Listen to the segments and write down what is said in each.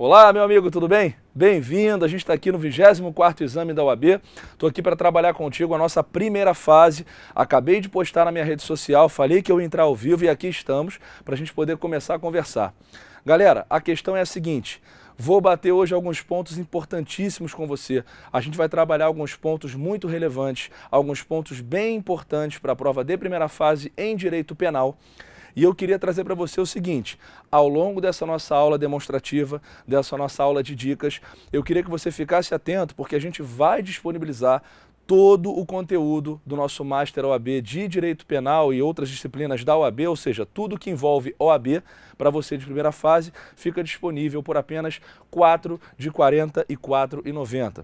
Olá, meu amigo, tudo bem? Bem-vindo, a gente está aqui no 24º exame da OAB. Estou aqui para trabalhar contigo a nossa primeira fase. Acabei de postar na minha rede social, falei que eu ia entrar ao vivo e aqui estamos para a gente poder começar a conversar. Galera, a questão é a seguinte, vou bater hoje alguns pontos importantíssimos com você. A gente vai trabalhar alguns pontos muito relevantes, alguns pontos bem importantes para a prova de primeira fase em Direito Penal. E eu queria trazer para você o seguinte, ao longo dessa nossa aula demonstrativa, dessa nossa aula de dicas, eu queria que você ficasse atento porque a gente vai disponibilizar todo o conteúdo do nosso Master OAB de Direito Penal e outras disciplinas da OAB, ou seja, tudo que envolve OAB para você de primeira fase, fica disponível por apenas R$ 4 de R$ 44,90.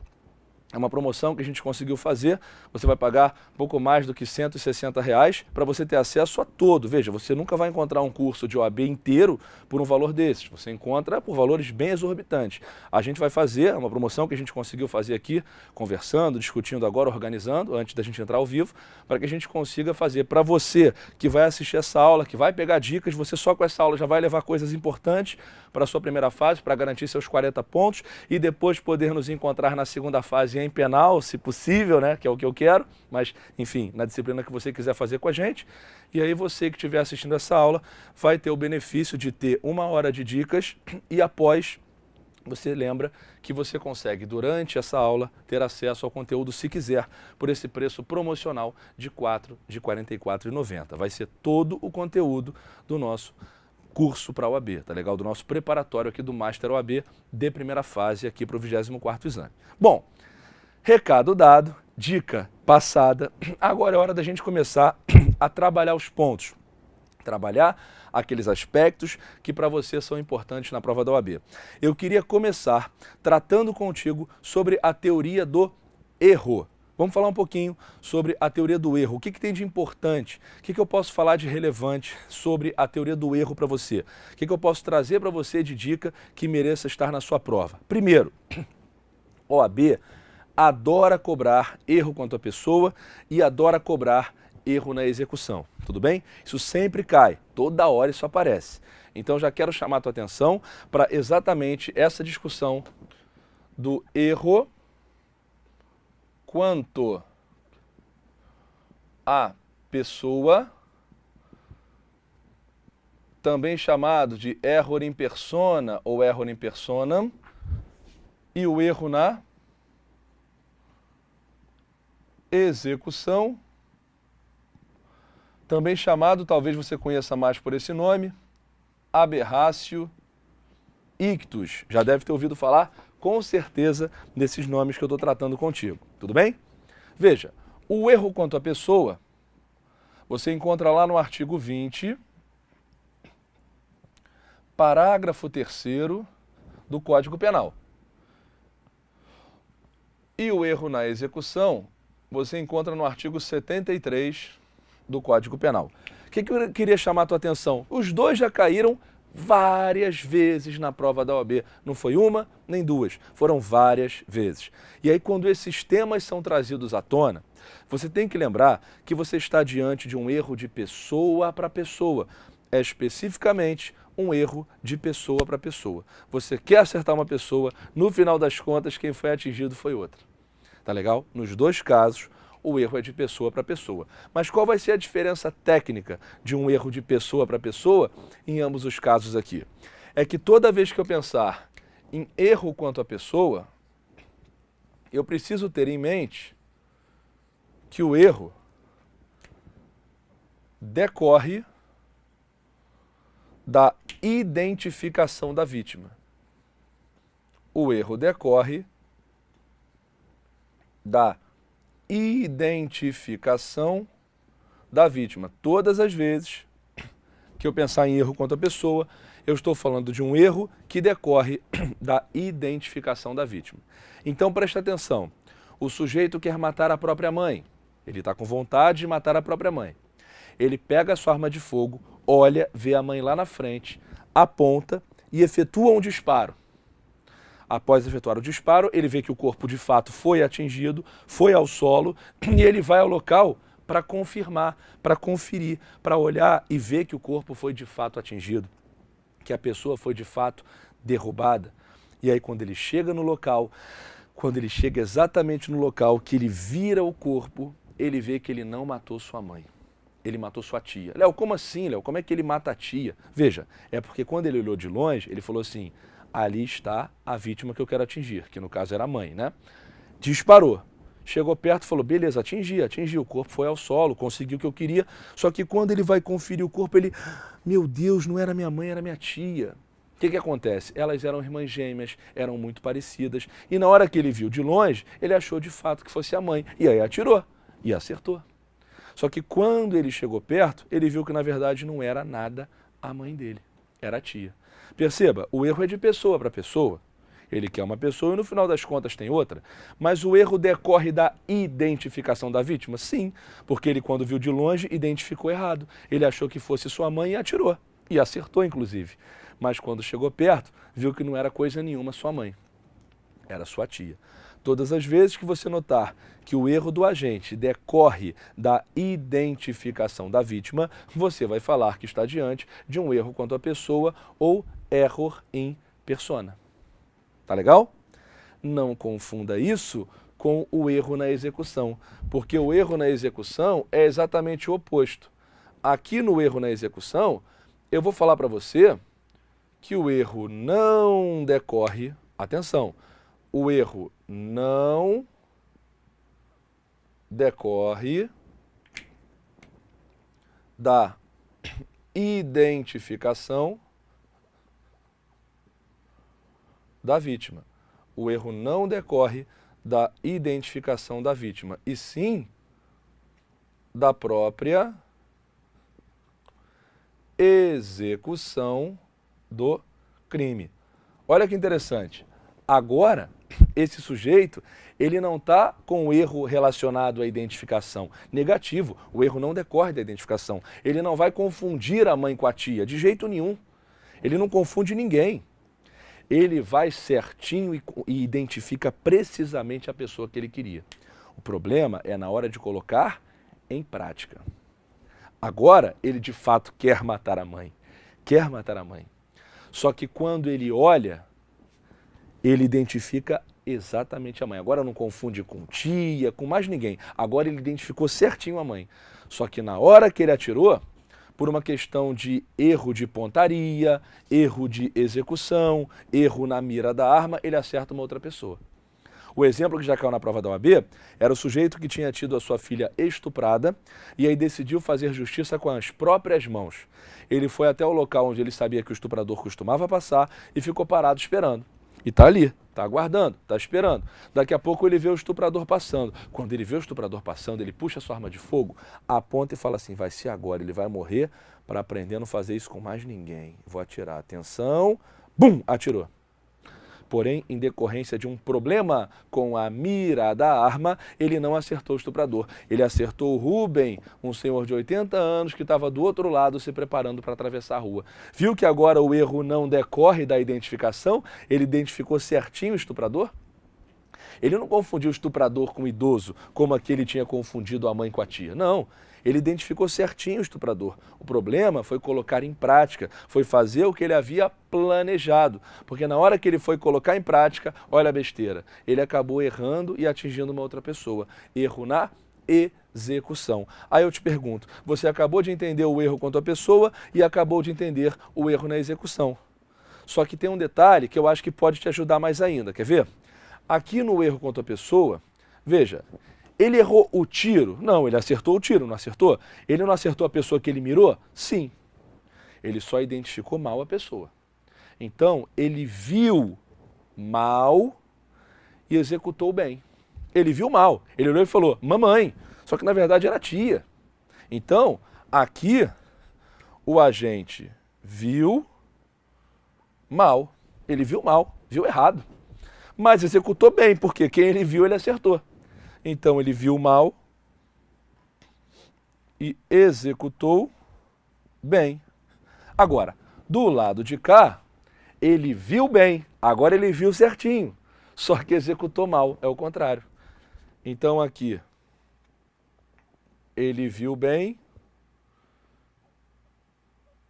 É uma promoção que a gente conseguiu fazer, você vai pagar pouco mais do que R$ 160 para você ter acesso a todo. Veja, você nunca vai encontrar um curso de OAB inteiro por um valor desses, você encontra por valores bem exorbitantes. A gente vai fazer uma promoção que a gente conseguiu fazer aqui, conversando, discutindo agora, organizando, antes da gente entrar ao vivo, para que a gente consiga fazer para você que vai assistir essa aula, que vai pegar dicas, você só com essa aula já vai levar coisas importantes para a sua primeira fase, para garantir seus 40 pontos e depois poder nos encontrar na segunda fase em penal, se possível, né, que é o que eu quero, mas enfim, na disciplina que você quiser fazer com a gente. E aí você que estiver assistindo essa aula vai ter o benefício de ter 1 hora de dicas e após você lembra que você consegue, durante essa aula, ter acesso ao conteúdo, se quiser, por esse preço promocional de R$ 44,90. Vai ser todo o conteúdo do nosso curso para a OAB, tá legal? Do nosso preparatório aqui do Master OAB de primeira fase aqui para o 24º exame. Bom, recado dado, dica passada, agora é hora da gente começar a trabalhar os pontos. Trabalhar aqueles aspectos que para você são importantes na prova da OAB. Eu queria começar tratando contigo sobre a teoria do erro. Vamos falar um pouquinho sobre a teoria do erro. O que tem de importante? O que eu posso falar de relevante sobre a teoria do erro para você? O que eu posso trazer para você de dica que mereça estar na sua prova? Primeiro, OAB adora cobrar erro quanto à pessoa e adora cobrar erro na execução, tudo bem? Isso sempre cai, toda hora isso aparece. Então já quero chamar a tua atenção para exatamente essa discussão do erro quanto à pessoa, também chamado de error in persona ou error in personam, e o erro na execução, também chamado, talvez você conheça mais por esse nome, aberratio ictus. Já deve ter ouvido falar, com certeza, desses nomes que eu estou tratando contigo. Tudo bem? Veja, o erro quanto à pessoa, você encontra lá no artigo 20, parágrafo 3º do Código Penal. E o erro na execução, você encontra no artigo 73 do Código Penal. O que eu queria chamar a tua atenção? Os dois já caíram várias vezes na prova da OAB. Não foi uma, nem duas. Foram várias vezes. E aí, quando esses temas são trazidos à tona, você tem que lembrar que você está diante de um erro de pessoa para pessoa. É especificamente um erro de pessoa para pessoa. Você quer acertar uma pessoa, no final das contas, quem foi atingido foi outra. Tá legal? Nos dois casos, o erro é de pessoa para pessoa. Mas qual vai ser a diferença técnica de um erro de pessoa para pessoa em ambos os casos aqui? É que toda vez que eu pensar em erro quanto à pessoa, eu preciso ter em mente que o erro decorre da identificação da vítima. O erro decorre da identificação da vítima. Todas as vezes que eu pensar em erro quanto à pessoa, eu estou falando de um erro que decorre da identificação da vítima. Então presta atenção, o sujeito quer matar a própria mãe, ele está com vontade de matar a própria mãe. Ele pega a sua arma de fogo, olha, vê a mãe lá na frente, aponta e efetua um disparo. Após efetuar o disparo, ele vê que o corpo de fato foi atingido, foi ao solo e ele vai ao local para confirmar, para conferir, para olhar e ver que o corpo foi de fato atingido, que a pessoa foi de fato derrubada. E aí quando ele chega no local, quando ele chega exatamente no local que ele vira o corpo, ele vê que ele não matou sua mãe. Ele matou sua tia. Léo, como assim, Léo? Como é que ele mata a tia? Veja, é porque quando ele olhou de longe, ele falou assim, ali está a vítima que eu quero atingir, que no caso era a mãe, né? Disparou. Chegou perto e falou, beleza, atingi, o corpo foi ao solo, conseguiu o que eu queria, só que quando ele vai conferir o corpo, ele, meu Deus, não era minha mãe, era minha tia. O que acontece? Elas eram irmãs gêmeas, eram muito parecidas, e na hora que ele viu de longe, ele achou de fato que fosse a mãe, e aí atirou, e acertou. Só que quando ele chegou perto, ele viu que na verdade não era nada a mãe dele, era a tia. Perceba, o erro é de pessoa para pessoa. Ele quer uma pessoa e no final das contas tem outra. Mas o erro decorre da identificação da vítima? Sim, porque ele quando viu de longe identificou errado. Ele achou que fosse sua mãe e atirou. E acertou inclusive. Mas quando chegou perto, viu que não era coisa nenhuma sua mãe. Era sua tia. Todas as vezes que você notar que o erro do agente decorre da identificação da vítima, você vai falar que está diante de um erro quanto à pessoa ou error in persona. Tá legal? Não confunda isso com o erro na execução, porque o erro na execução é exatamente o oposto. Aqui no erro na execução, eu vou falar para você que o erro não decorre, atenção, o erro não decorre da identificação da vítima. O erro não decorre da identificação da vítima, e sim da própria execução do crime. Olha que interessante. Agora, esse sujeito, ele não está com o erro relacionado à identificação. Negativo, o erro não decorre da identificação. Ele não vai confundir a mãe com a tia, de jeito nenhum. Ele não confunde ninguém. Ele vai certinho e identifica precisamente a pessoa que ele queria. O problema é na hora de colocar em prática. Agora, ele de fato quer matar a mãe. Quer matar a mãe. Só que quando ele olha, ele identifica exatamente a mãe. Agora não confunde com tia, com mais ninguém. Agora ele identificou certinho a mãe. Só que na hora que ele atirou, por uma questão de erro de pontaria, erro de execução, erro na mira da arma, ele acerta uma outra pessoa. O exemplo que já caiu na prova da OAB era o sujeito que tinha tido a sua filha estuprada e aí decidiu fazer justiça com as próprias mãos. Ele foi até o local onde ele sabia que o estuprador costumava passar e ficou parado esperando. E está ali, está aguardando, está esperando. Daqui a pouco ele vê o estuprador passando. Quando ele vê o estuprador passando, ele puxa a sua arma de fogo, aponta e fala assim, vai ser agora, ele vai morrer para aprender a não fazer isso com mais ninguém. Vou atirar, atenção, bum, atirou. Porém, em decorrência de um problema com a mira da arma, ele não acertou o estuprador. Ele acertou o Rubem, um senhor de 80 anos que estava do outro lado se preparando para atravessar a rua. Viu que agora o erro não decorre da identificação? Ele identificou certinho o estuprador? Ele não confundiu o estuprador com o idoso, como aquele tinha confundido a mãe com a tia. Não, ele identificou certinho o estuprador. O problema foi colocar em prática, foi fazer o que ele havia planejado. Porque na hora que ele foi colocar em prática, olha a besteira, ele acabou errando e atingindo uma outra pessoa. Erro na execução. Aí eu te pergunto, você acabou de entender o erro quanto à pessoa e acabou de entender o erro na execução. Só que tem um detalhe que eu acho que pode te ajudar mais ainda, quer ver? Aqui no erro contra a pessoa, veja, ele errou o tiro? Não, ele acertou o tiro, não acertou? Ele não acertou a pessoa que ele mirou? Sim. Ele só identificou mal a pessoa. Então, ele viu mal e executou bem. Ele viu mal. Ele olhou e falou, mamãe. Só que na verdade era tia. Então, aqui, o agente viu mal. Ele viu mal, viu errado. Mas executou bem, porque quem ele viu, ele acertou. Então, ele viu mal e executou bem. Agora, do lado de cá, ele viu bem, agora ele viu certinho, só que executou mal, é o contrário. Então, aqui, ele viu bem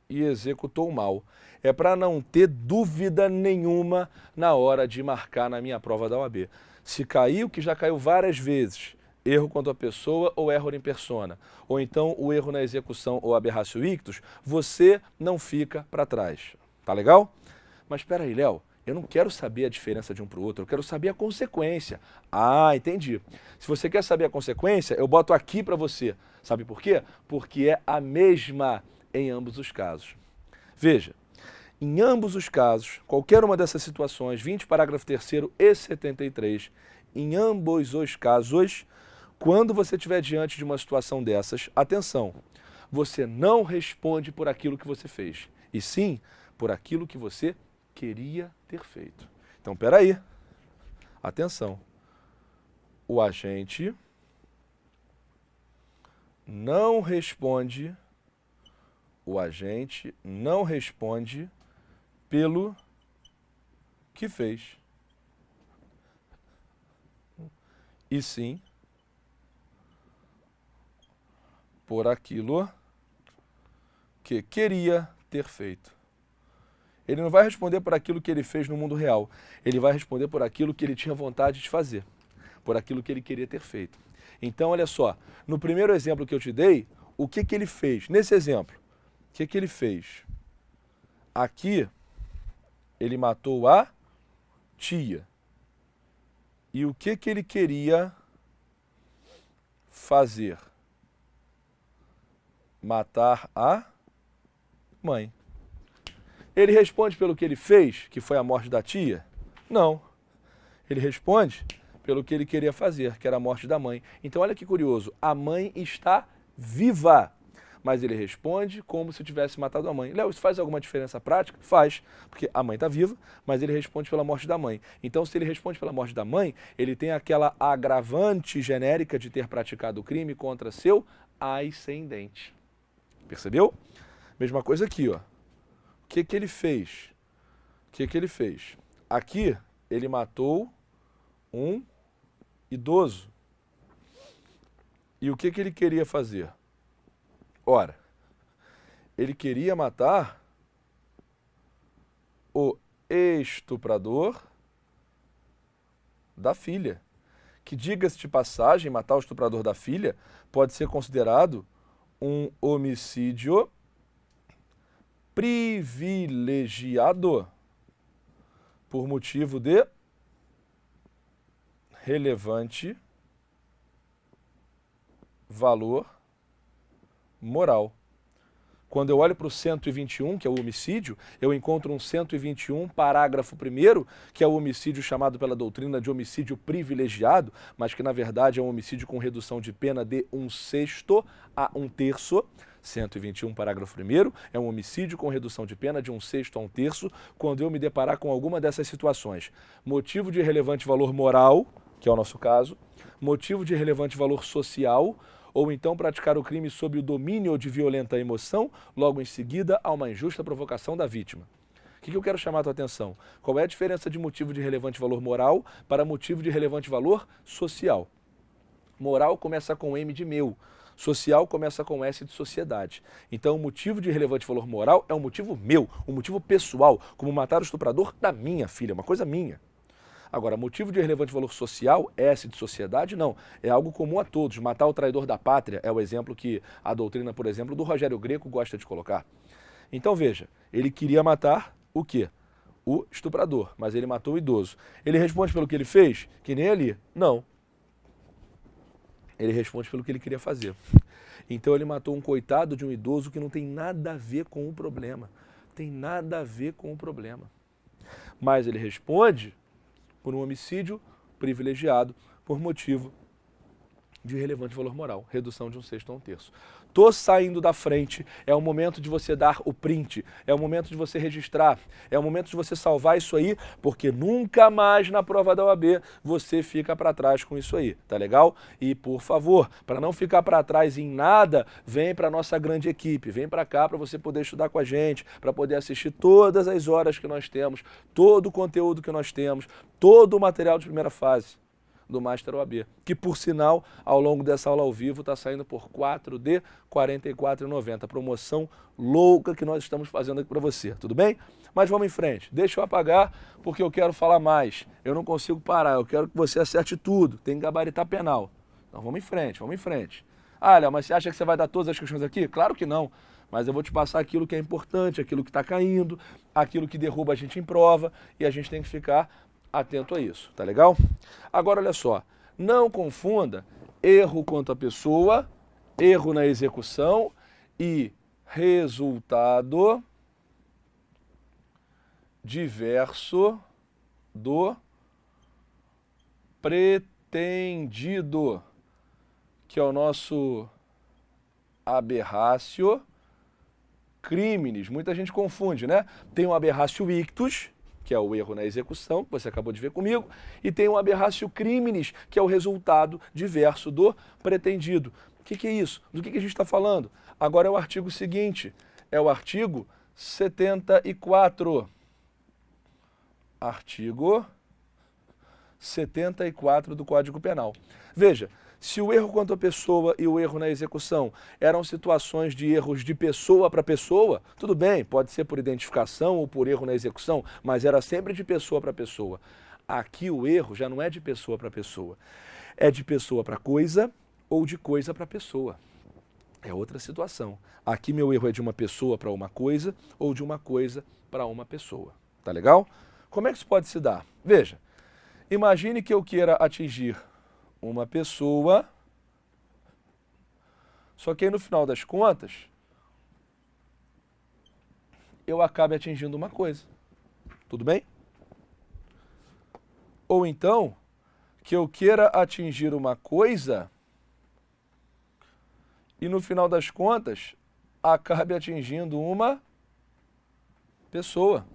e executou mal. É para não ter dúvida nenhuma na hora de marcar na minha prova da OAB. Se caiu, que já caiu várias vezes, erro contra a pessoa ou erro em persona, ou então o erro na execução ou aberratio ictus, você não fica para trás. Tá legal? Mas espera aí, Léo, eu não quero saber a diferença de um para o outro, eu quero saber a consequência. Ah, entendi. Se você quer saber a consequência, eu boto aqui para você. Sabe por quê? Porque é a mesma em ambos os casos. Veja, em ambos os casos, qualquer uma dessas situações, 20, parágrafo 3º e 73, em ambos os casos, quando você estiver diante de uma situação dessas, atenção, você não responde por aquilo que você fez, e sim por aquilo que você queria ter feito. Então, peraí, atenção, o agente não responde pelo que fez, e sim por aquilo que queria ter feito. Ele não vai responder por aquilo que ele fez no mundo real, ele vai responder por aquilo que ele tinha vontade de fazer, por aquilo que ele queria ter feito. Então, olha só, no primeiro exemplo que eu te dei, o que ele fez? Nesse exemplo, o que ele fez? Aqui, ele matou a tia. E o que ele queria fazer? Matar a mãe. Ele responde pelo que ele fez, que foi a morte da tia? Não. Ele responde pelo que ele queria fazer, que era a morte da mãe. Então, olha que curioso, a mãe está viva, mas ele responde como se tivesse matado a mãe. Léo, isso faz alguma diferença prática? Faz, porque a mãe está viva, mas ele responde pela morte da mãe. Então, se ele responde pela morte da mãe, ele tem aquela agravante genérica de ter praticado o crime contra seu ascendente. Percebeu? Mesma coisa aqui, ó. O que ele fez? Aqui, ele matou um idoso. E o que ele queria fazer? Ora, ele queria matar o estuprador da filha. Que, diga-se de passagem, matar o estuprador da filha pode ser considerado um homicídio privilegiado por motivo de relevante valor moral. Quando eu olho para o 121, que é o homicídio, eu encontro um 121, parágrafo 1º, que é o homicídio chamado pela doutrina de homicídio privilegiado, mas que na verdade é um homicídio com redução de pena de 1/6 a 1/3. 121, parágrafo 1º, é um homicídio com redução de pena de 1/6 a 1/3, quando eu me deparar com alguma dessas situações. Motivo de relevante valor moral, que é o nosso caso, motivo de relevante valor social, ou então praticar o crime sob o domínio de violenta emoção, logo em seguida a uma injusta provocação da vítima. O que eu quero chamar a tua atenção? Qual é a diferença de motivo de relevante valor moral para motivo de relevante valor social? Moral começa com M de meu, social começa com S de sociedade. Então o motivo de relevante valor moral é um motivo meu, um motivo pessoal, como matar o estuprador da minha filha, uma coisa minha. Agora, motivo de relevante valor social, S de sociedade, não. É algo comum a todos. Matar o traidor da pátria é o exemplo que a doutrina, por exemplo, do Rogério Greco gosta de colocar. Então, veja, ele queria matar o quê? O estuprador, mas ele matou o idoso. Ele responde pelo que ele fez? Que nem ali? Não. Ele responde pelo que ele queria fazer. Então, ele matou um coitado de um idoso que não tem nada a ver com o problema. Tem nada a ver com o problema. Mas ele responde por um homicídio privilegiado por motivo de relevante valor moral, redução de 1/6 a 1/3. Tô saindo da frente, é o momento de você dar o print, é o momento de você registrar, é o momento de você salvar isso aí, porque nunca mais na prova da OAB você fica para trás com isso aí, tá legal? E por favor, para não ficar para trás em nada, vem para nossa grande equipe, vem para cá para você poder estudar com a gente, para poder assistir todas as horas que nós temos, todo o conteúdo que nós temos, todo o material de primeira fase. do Master OAB, que por sinal, ao longo dessa aula ao vivo, está saindo por 4D R$ 44,90. Promoção louca que nós estamos fazendo aqui para você, tudo bem? Mas vamos em frente, deixa eu apagar porque eu quero falar mais, eu não consigo parar, eu quero que você acerte tudo, tem que gabaritar penal. Então vamos em frente, vamos em frente. Ah, Léo, mas você acha que você vai dar todas as questões aqui? Claro que não, mas eu vou te passar aquilo que é importante, aquilo que está caindo, aquilo que derruba a gente em prova e a gente tem que ficar atento a isso, tá legal? Agora olha só, não confunda erro quanto à pessoa, erro na execução e resultado diverso do pretendido, que é o nosso aberratio criminis. Muita gente confunde, né? Tem um aberratio ictus, que é o erro na execução, que você acabou de ver comigo, e tem um aberratio criminis, que é o resultado diverso do pretendido. O que é isso? Do que a gente está falando? Agora é o artigo seguinte, é o artigo 74. Artigo 74 do Código Penal. Veja, se o erro quanto à pessoa e o erro na execução eram situações de erros de pessoa para pessoa, tudo bem, pode ser por identificação ou por erro na execução, mas era sempre de pessoa para pessoa. Aqui o erro já não é de pessoa para pessoa, é de pessoa para coisa ou de coisa para pessoa. É outra situação. Aqui meu erro é de uma pessoa para uma coisa ou de uma coisa para uma pessoa. Tá legal? Como é que isso pode se dar? Veja, imagine que eu queira atingir uma pessoa, só que aí no final das contas, eu acabe atingindo uma coisa. Tudo bem? Ou então, que eu queira atingir uma coisa e no final das contas, acabe atingindo uma pessoa.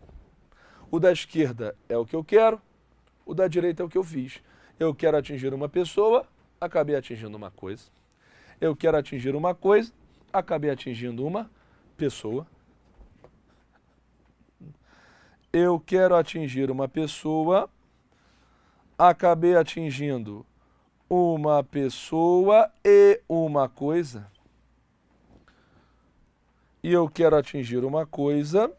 O da esquerda é o que eu quero, o da direita é o que eu fiz. Eu quero atingir uma pessoa, acabei atingindo uma coisa. Eu quero atingir uma coisa, acabei atingindo uma pessoa. Eu quero atingir uma pessoa, acabei atingindo uma pessoa e uma coisa. E eu quero atingir uma coisa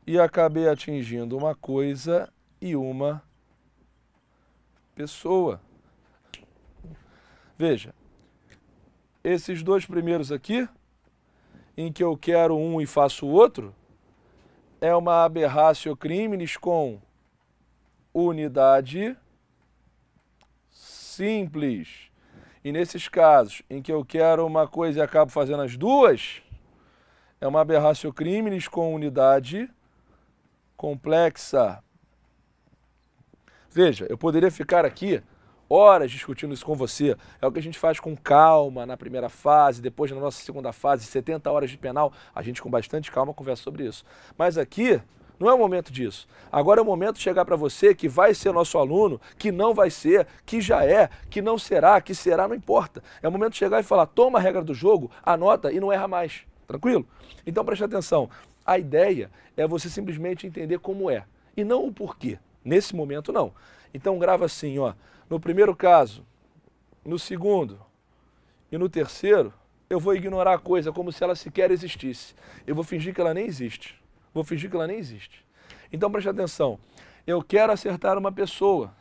e acabei atingindo uma coisa e uma pessoa. Veja, esses dois primeiros aqui, em que eu quero um e faço o outro, é uma aberratio criminis com unidade simples. E nesses casos, em que eu quero uma coisa e acabo fazendo as duas, é uma aberratio criminis com unidade complexa. Veja, eu poderia ficar aqui horas discutindo isso com você. É o que a gente faz com calma na primeira fase, depois na nossa segunda fase, 70 horas de penal, a gente com bastante calma conversa sobre isso. Mas aqui não é o momento disso. Agora é o momento de chegar para você que vai ser nosso aluno, que não vai ser, que já é, que não será, que será, não importa. É o momento de chegar e falar, toma a regra do jogo, anota e não erra mais. Tranquilo? Então preste atenção. A ideia é você simplesmente entender como é e não o porquê. Nesse momento não. Então grava assim, ó. No primeiro caso, no segundo e no terceiro, eu vou ignorar a coisa como se ela sequer existisse. Eu vou fingir que ela nem existe. Vou fingir que ela nem existe. Então preste atenção. Eu quero acertar uma pessoa,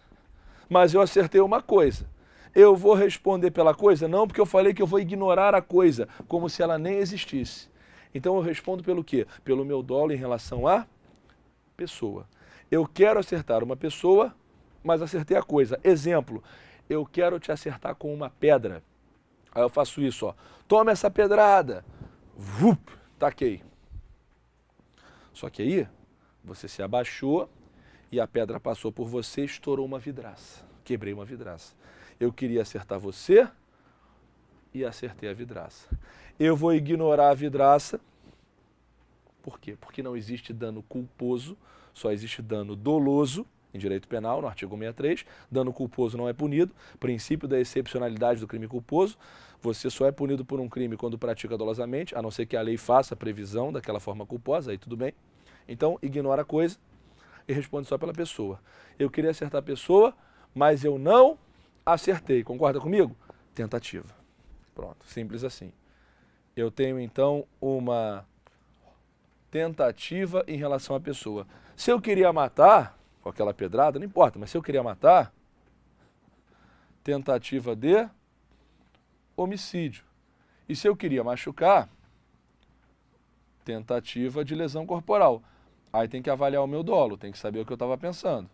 mas eu acertei uma coisa. Eu vou responder pela coisa? Não, porque eu falei que eu vou ignorar a coisa, como se ela nem existisse. Então eu respondo pelo quê? Pelo meu dolo em relação à pessoa. Eu quero acertar uma pessoa, mas acertei a coisa. Exemplo, eu quero te acertar com uma pedra. Aí eu faço isso, ó. Toma essa pedrada. Vup, taquei. Só que aí, você se abaixou e a pedra passou por você e estourou uma vidraça. Quebrei uma vidraça. Eu queria acertar você e acertei a vidraça. Eu vou ignorar a vidraça. Por quê? Porque não existe dano culposo, só existe dano doloso em direito penal, no artigo 163. Dano culposo não é punido. Princípio da excepcionalidade do crime culposo. Você só é punido por um crime quando pratica dolosamente, a não ser que a lei faça previsão daquela forma culposa, aí tudo bem. Então, ignora a coisa. e responde só pela pessoa. Eu queria acertar a pessoa, mas eu não acertei. Concorda comigo? Tentativa. Pronto, simples assim. Eu tenho então uma tentativa em relação à pessoa. Se eu queria matar, com aquela pedrada, não importa, mas se eu queria matar, tentativa de homicídio. E se eu queria machucar, tentativa de lesão corporal. Aí tem que avaliar o meu dolo, tem que saber o que eu estava pensando.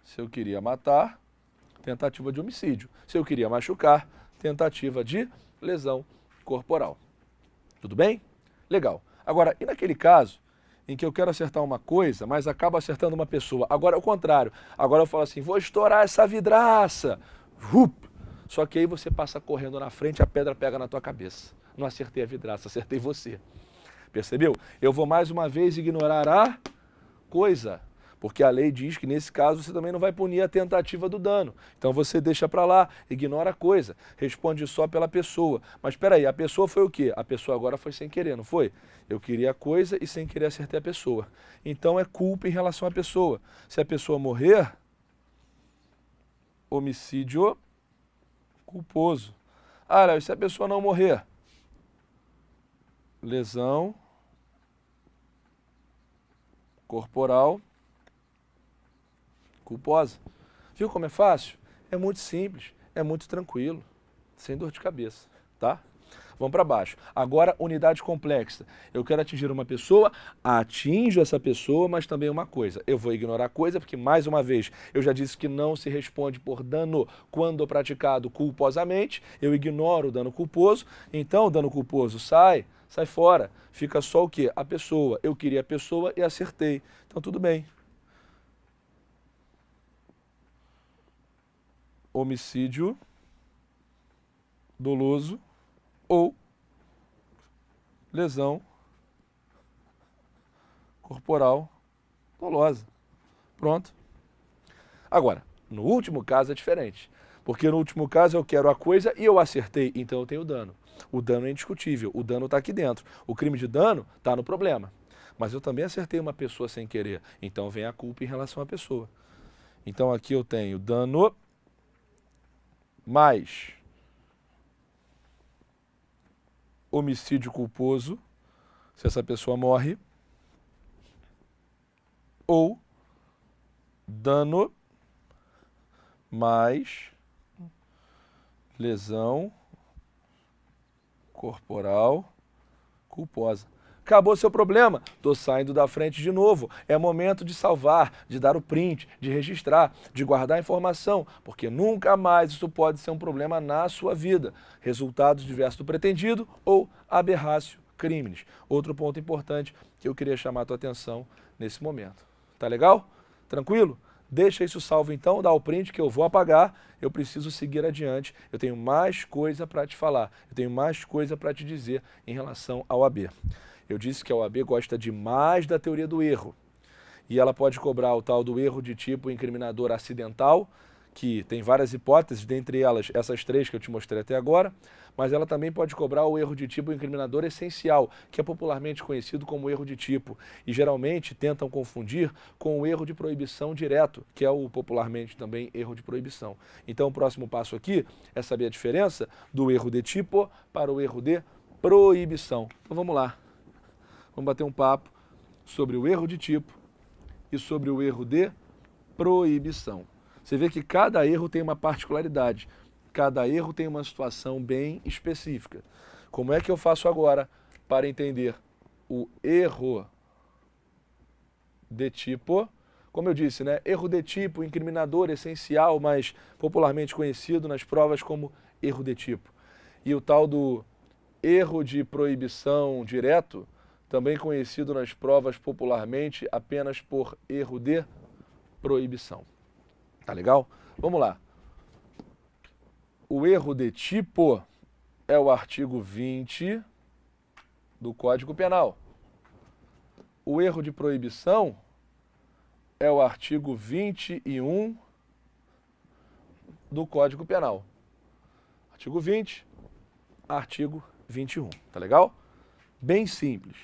Se eu queria matar, tentativa de homicídio. Se eu queria machucar, tentativa de lesão corporal. Tudo bem? Legal. Agora, e naquele caso em que eu quero acertar uma coisa, mas acabo acertando uma pessoa? Agora é o contrário. Agora eu falo assim, vou estourar essa vidraça. Só que aí você passa correndo na frente, a pedra pega na tua cabeça. Não acertei a vidraça, acertei você. Percebeu? Eu vou mais uma vez ignorar a coisa. Porque a lei diz que nesse caso você também não vai punir a tentativa do dano. Então você deixa para lá, ignora a coisa, responde só pela pessoa. Mas espera aí, a pessoa foi o quê? A pessoa agora foi sem querer, não foi? Eu queria a coisa e sem querer acertei a pessoa. Então é culpa em relação à pessoa. Se a pessoa morrer, homicídio culposo. Ah, Léo, e se a pessoa não morrer? Lesão corporal culposa. Viu como é fácil? É muito simples, é muito tranquilo, sem dor de cabeça, tá? Vamos para baixo. Agora, unidade complexa. Eu quero atingir uma pessoa, atinjo essa pessoa, mas também uma coisa. Eu vou ignorar a coisa, porque, mais uma vez, eu já disse que não se responde por dano quando praticado culposamente. Eu ignoro o dano culposo, então o dano culposo sai fora. Fica só o quê? A pessoa. Eu queria a pessoa e acertei. Então, tudo bem. Homicídio doloso ou lesão corporal dolosa. Pronto. Agora, no último caso é diferente. Porque no último caso eu quero a coisa e eu acertei, então eu tenho dano. O dano é indiscutível, o dano está aqui dentro. O crime de dano está no problema. Mas eu também acertei uma pessoa sem querer, então vem a culpa em relação à pessoa. Então aqui eu tenho dano mais homicídio culposo, se essa pessoa morre, ou dano mais lesão corporal culposa. Acabou seu problema, estou saindo da frente de novo. É momento de salvar, de dar o print, de registrar, de guardar a informação, porque nunca mais isso pode ser um problema na sua vida. Resultados diversos do pretendido ou aberrácio crimes. Outro ponto importante que eu queria chamar a tua atenção nesse momento. Tá legal? Tranquilo? Deixa isso salvo então, dá o print que eu vou apagar, eu preciso seguir adiante, eu tenho mais coisa para te falar, eu tenho mais coisa para te dizer em relação ao AB. Eu disse que a OAB gosta demais da teoria do erro. E ela pode cobrar o tal do erro de tipo incriminador acidental, que tem várias hipóteses, dentre elas essas três que eu te mostrei até agora, mas ela também pode cobrar o erro de tipo incriminador essencial, que é popularmente conhecido como erro de tipo, e geralmente tentam confundir com o erro de proibição direto, que é o popularmente também erro de proibição. Então o próximo passo aqui é saber a diferença do erro de tipo para o erro de proibição. Então vamos lá. Vamos bater um papo sobre o erro de tipo e sobre o erro de proibição. Você vê que cada erro tem uma particularidade, cada erro tem uma situação bem específica. Como é que eu faço agora para entender o erro de tipo? Como eu disse, né? Erro de tipo, incriminador essencial, mas popularmente conhecido nas provas como erro de tipo. E o tal do erro de proibição direto, também conhecido nas provas popularmente apenas por erro de proibição. Tá legal? Vamos lá. O erro de tipo é o artigo 20 do Código Penal. O erro de proibição é o artigo 21 do Código Penal. Artigo 20, artigo 21. Tá legal? Bem simples.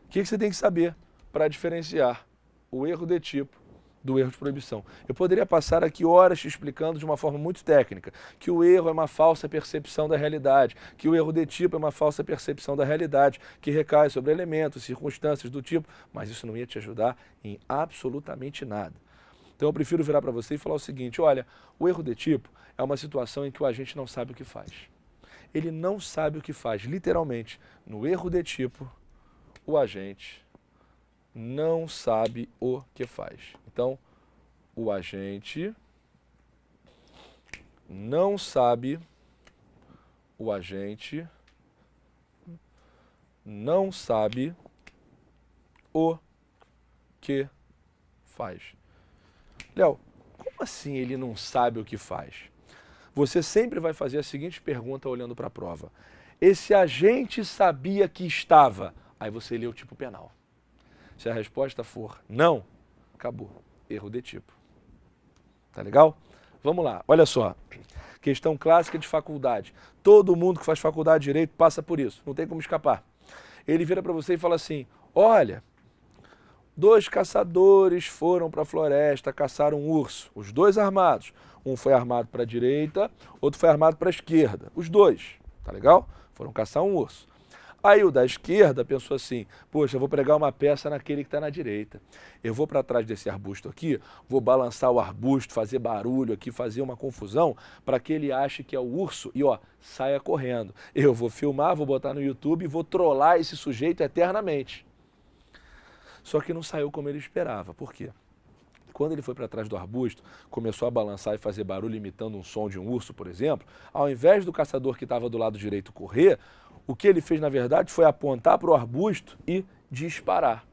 O que você tem que saber para diferenciar o erro de tipo do erro de proibição. Eu poderia passar aqui horas te explicando de uma forma muito técnica que o erro é uma falsa percepção da realidade, que o erro de tipo é uma falsa percepção da realidade, que recai sobre elementos, circunstâncias do tipo, mas isso não ia te ajudar em absolutamente nada. Então eu prefiro virar para você e falar o seguinte, olha, o erro de tipo é uma situação em que o agente não sabe o que faz. Ele não sabe o que faz, literalmente. No erro de tipo, o agente não sabe o que faz. Então, o agente não sabe, o agente não sabe o que faz. Léo, como assim ele não sabe o que faz? Você sempre vai fazer a seguinte pergunta olhando para a prova. Esse agente sabia que estava? Aí você lê o tipo penal. Se a resposta for não, acabou. Erro de tipo. Tá legal? Vamos lá, olha só. Questão clássica de faculdade. Todo mundo que faz faculdade de Direito passa por isso. Não tem como escapar. Ele vira para você e fala assim, olha, 2 caçadores foram para a floresta caçar um urso. Os 2 armados. Um foi armado para a direita, outro foi armado para a esquerda. Os 2, tá legal? Foram caçar um urso. Aí o da esquerda pensou assim, poxa, eu vou pregar uma peça naquele que está na direita. Eu vou para trás desse arbusto aqui, vou balançar o arbusto, fazer barulho aqui, fazer uma confusão, para que ele ache que é o urso e ó, saia correndo. Eu vou filmar, vou botar no YouTube e vou trollar esse sujeito eternamente. Só que não saiu como ele esperava. Por quê? Quando ele foi para trás do arbusto, começou a balançar e fazer barulho imitando um som de um urso, por exemplo, ao invés do caçador que estava do lado direito correr, o que ele fez, na verdade, foi apontar para o arbusto e disparar.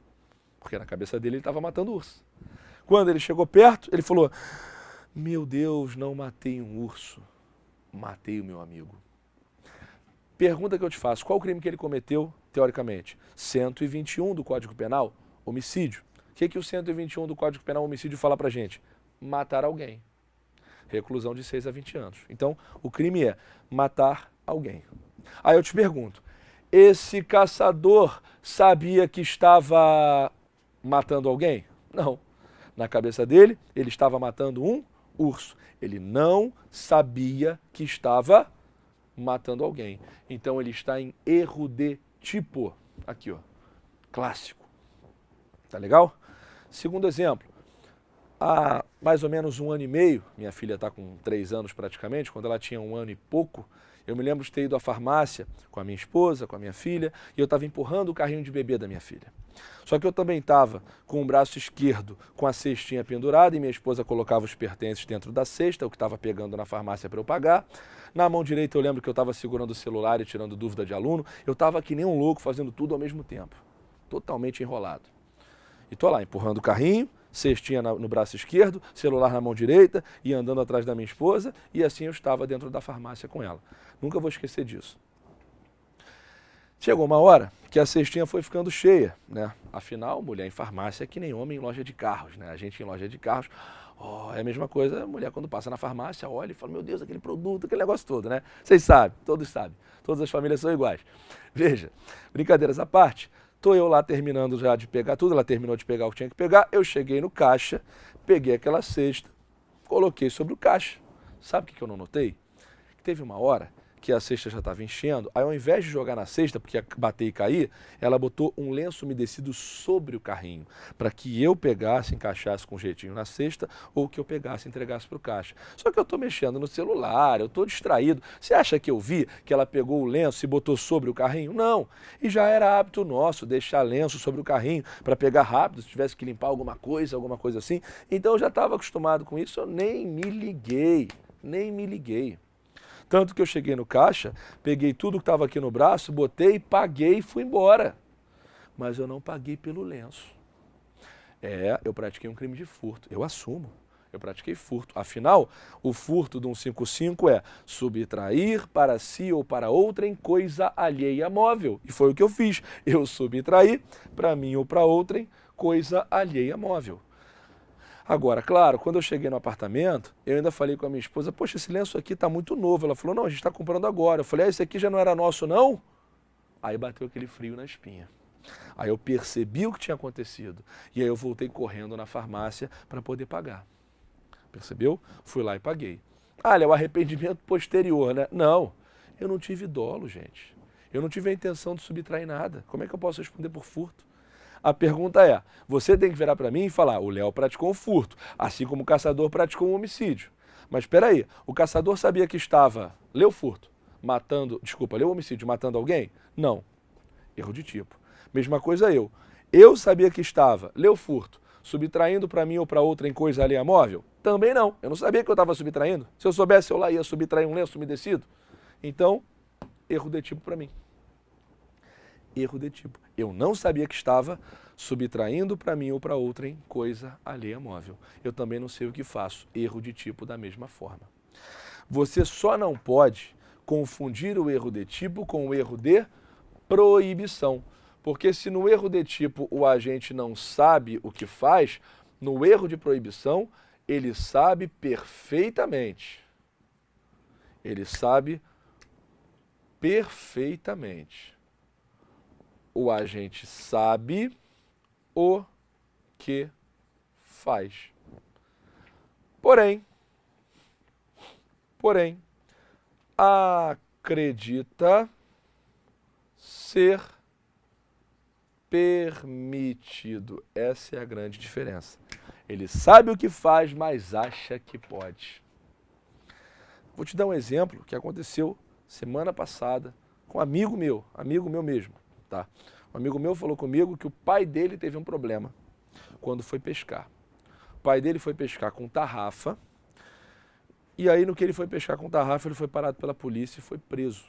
Porque na cabeça dele ele estava matando urso. Quando ele chegou perto, ele falou, meu Deus, não matei um urso, matei o meu amigo. Pergunta que eu te faço, qual o crime que ele cometeu, teoricamente? 121 do Código Penal, homicídio. O que o 121 do Código Penal, homicídio, fala pra gente? Matar alguém. Reclusão de 6 a 20 anos. Então, o crime é matar alguém. Aí eu te pergunto, esse caçador sabia que estava matando alguém? Não. Na cabeça dele, ele estava matando um urso. Ele não sabia que estava matando alguém. Então ele está em erro de tipo. Aqui, ó. Clássico. Tá legal? Segundo exemplo. Há mais ou menos 1 ano e meio, minha filha está com 3 anos praticamente, quando ela tinha 1 ano e pouco, eu me lembro de ter ido à farmácia com a minha esposa, com a minha filha, e eu estava empurrando o carrinho de bebê da minha filha. Só que eu também estava com o braço esquerdo com a cestinha pendurada e minha esposa colocava os pertences dentro da cesta, o que estava pegando na farmácia para eu pagar. Na mão direita eu lembro que eu estava segurando o celular e tirando dúvida de aluno. Eu estava que nem um louco fazendo tudo ao mesmo tempo, totalmente enrolado. E estou lá empurrando o carrinho, cestinha no braço esquerdo, celular na mão direita e andando atrás da minha esposa, e assim eu estava dentro da farmácia com ela. Nunca vou esquecer disso. Chegou uma hora que a cestinha foi ficando cheia, né? Afinal, mulher em farmácia é que nem homem em loja de carros, né? A gente em loja de carros, é a mesma coisa, a mulher quando passa na farmácia olha e fala, meu Deus, aquele produto, aquele negócio todo, né? Vocês sabem, todos sabem, todas as famílias são iguais. Veja, brincadeiras à parte, estou eu lá terminando já de pegar tudo, ela terminou de pegar o que tinha que pegar, eu cheguei no caixa, peguei aquela cesta, coloquei sobre o caixa. Sabe o que eu não notei? Que teve uma hora que a cesta já estava enchendo, aí ao invés de jogar na cesta, porque ia bater e cair, ela botou um lenço umedecido sobre o carrinho, para que eu pegasse, encaixasse com jeitinho na cesta, ou que eu pegasse e entregasse para o caixa. Só que eu estou mexendo no celular, eu estou distraído. Você acha que eu vi que ela pegou o lenço e botou sobre o carrinho? Não. E já era hábito nosso deixar lenço sobre o carrinho para pegar rápido, se tivesse que limpar alguma coisa assim. Então eu já estava acostumado com isso, eu nem me liguei. Tanto que eu cheguei no caixa, peguei tudo que estava aqui no braço, botei, paguei e fui embora. Mas eu não paguei pelo lenço. Eu pratiquei um crime de furto, eu assumo. Eu pratiquei furto. Afinal, o furto do 155 é subtrair para si ou para outrem coisa alheia móvel. E foi o que eu fiz. Eu subtraí para mim ou para outrem coisa alheia móvel. Agora, claro, quando eu cheguei no apartamento, eu ainda falei com a minha esposa, poxa, esse lenço aqui está muito novo. Ela falou, não, a gente está comprando agora. Eu falei, esse aqui já não era nosso, não? Aí bateu aquele frio na espinha. Aí eu percebi o que tinha acontecido. E aí eu voltei correndo na farmácia para poder pagar. Percebeu? Fui lá e paguei. Ah, é o arrependimento posterior, né? Não, eu não tive dolo, gente. Eu não tive a intenção de subtrair nada. Como é que eu posso responder por furto? A pergunta é, você tem que virar para mim e falar, o Léo praticou um furto, assim como o caçador praticou um homicídio. Mas espera aí, o caçador sabia que estava, leu furto, leu homicídio, matando alguém? Não. Erro de tipo. Mesma coisa eu. Eu sabia que estava, leu furto, subtraindo para mim ou para outra em coisa alheia móvel? Também não. Eu não sabia que eu estava subtraindo. Se eu soubesse, eu lá ia subtrair um lenço umedecido. Então, erro de tipo para mim. Erro de tipo. Eu não sabia que estava subtraindo para mim ou para outra em coisa alheia móvel. Eu também não sei o que faço. Erro de tipo da mesma forma. Você só não pode confundir o erro de tipo com o erro de proibição. Porque se no erro de tipo o agente não sabe o que faz, no erro de proibição ele sabe perfeitamente. Ele sabe perfeitamente. O agente sabe o que faz. Porém, acredita ser permitido. Essa é a grande diferença. Ele sabe o que faz, mas acha que pode. Vou te dar um exemplo que aconteceu semana passada com um amigo meu mesmo. Tá? Um amigo meu falou comigo que o pai dele teve um problema quando foi pescar. O pai dele foi pescar com tarrafa e aí no que ele foi pescar com tarrafa ele foi parado pela polícia e foi preso,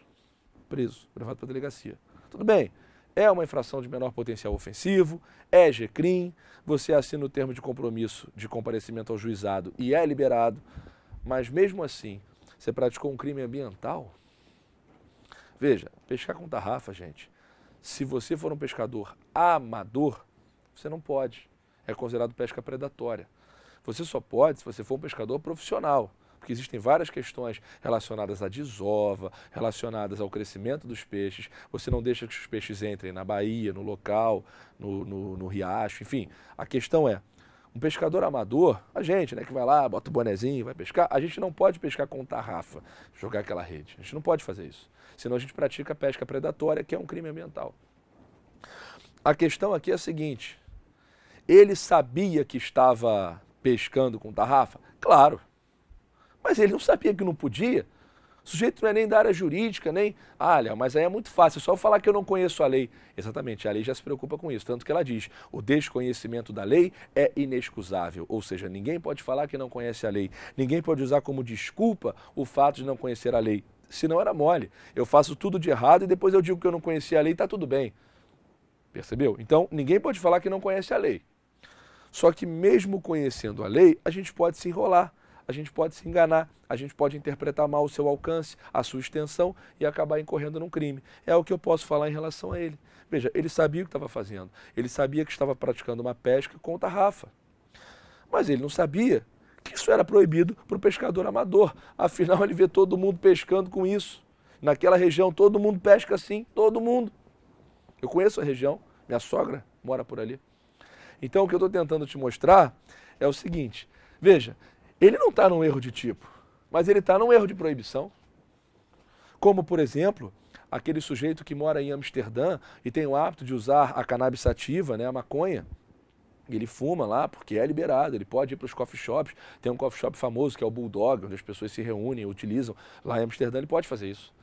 levado para a delegacia. Tudo bem, é uma infração de menor potencial ofensivo, é GCRIM, você assina o termo de compromisso de comparecimento ao juizado e é liberado, mas mesmo assim, você praticou um crime ambiental? Veja, pescar com tarrafa, gente, se você for um pescador amador, você não pode. É considerado pesca predatória. Você só pode se você for um pescador profissional, porque existem várias questões relacionadas à desova, relacionadas ao crescimento dos peixes. Você não deixa que os peixes entrem na baía, no local, no riacho, enfim. A questão é, um pescador amador, a gente, né, que vai lá, bota o bonezinho, vai pescar, a gente não pode pescar com tarrafa, jogar aquela rede. A gente não pode fazer isso. Senão a gente pratica pesca predatória, que é um crime ambiental. A questão aqui é a seguinte, ele sabia que estava pescando com tarrafa? Claro, mas ele não sabia que não podia. O sujeito não é nem da área jurídica, nem... Ah, Léo, mas aí é muito fácil, é só falar que eu não conheço a lei. Exatamente, a lei já se preocupa com isso, tanto que ela diz, o desconhecimento da lei é inexcusável, ou seja, ninguém pode falar que não conhece a lei, ninguém pode usar como desculpa o fato de não conhecer a lei. Senão era mole. Eu faço tudo de errado e depois eu digo que eu não conhecia a lei e está tudo bem. Percebeu? Então, ninguém pode falar que não conhece a lei. Só que mesmo conhecendo a lei, a gente pode se enrolar, a gente pode se enganar, a gente pode interpretar mal o seu alcance, a sua extensão e acabar incorrendo num crime. É o que eu posso falar em relação a ele. Veja, ele sabia o que estava fazendo. Ele sabia que estava praticando uma pesca com tarrafa. Mas ele não sabia que isso era proibido para o pescador amador. Afinal, ele vê todo mundo pescando com isso. Naquela região, todo mundo pesca assim, todo mundo. Eu conheço a região, minha sogra mora por ali. Então, o que eu estou tentando te mostrar é o seguinte. Veja, ele não está num erro de tipo, mas ele está num erro de proibição. Como, por exemplo, aquele sujeito que mora em Amsterdã e tem o hábito de usar a cannabis sativa, né, a maconha. Ele fuma lá porque é liberado, ele pode ir para os coffee shops, tem um coffee shop famoso que é o Bulldog, onde as pessoas se reúnem, utilizam, lá em Amsterdã ele pode fazer isso.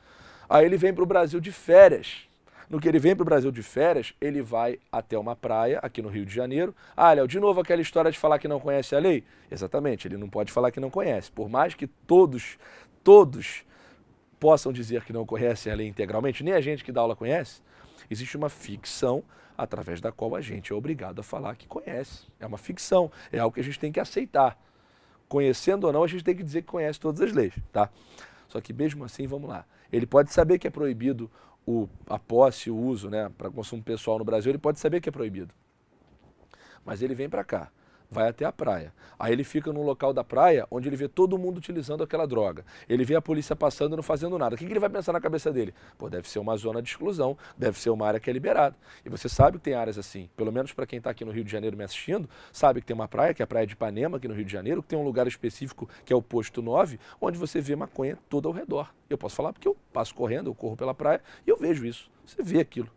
Aí ele vem para o Brasil de férias. No que ele vem para o Brasil de férias, ele vai até uma praia, aqui no Rio de Janeiro. Ah, Léo, de novo aquela história de falar que não conhece a lei? Exatamente, ele não pode falar que não conhece. Por mais que todos possam dizer que não conhecem a lei integralmente, nem a gente que dá aula conhece, existe uma ficção através da qual a gente é obrigado a falar que conhece. É uma ficção, é algo que a gente tem que aceitar. Conhecendo ou não, a gente tem que dizer que conhece todas as leis, tá? Só que mesmo assim, vamos lá. Ele pode saber que é proibido a posse, o uso, né, para consumo pessoal no Brasil, ele pode saber que é proibido. Mas ele vem para cá, vai até a praia. Aí ele fica no local da praia onde ele vê todo mundo utilizando aquela droga. Ele vê a polícia passando e não fazendo nada. O que ele vai pensar na cabeça dele? Pô, deve ser uma zona de exclusão, deve ser uma área que é liberada. E você sabe que tem áreas assim, pelo menos para quem está aqui no Rio de Janeiro me assistindo, sabe que tem uma praia, que é a Praia de Ipanema, aqui no Rio de Janeiro, que tem um lugar específico, que é o Posto 9, onde você vê maconha todo ao redor. Eu posso falar porque eu passo correndo, eu corro pela praia e eu vejo isso. Você vê aquilo.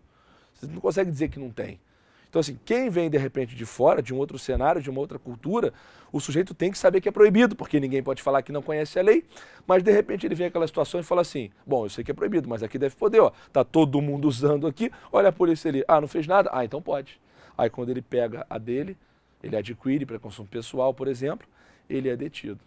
Você não consegue dizer que não tem. Então, assim, quem vem de repente de fora, de um outro cenário, de uma outra cultura, o sujeito tem que saber que é proibido, porque ninguém pode falar que não conhece a lei, mas de repente ele vem aquela situação e fala assim, bom, eu sei que é proibido, mas aqui deve poder, ó, tá todo mundo usando aqui, olha a polícia ali, ah, não fez nada? Ah, então pode. Aí quando ele pega a dele, ele adquire para consumo pessoal, por exemplo, ele é detido.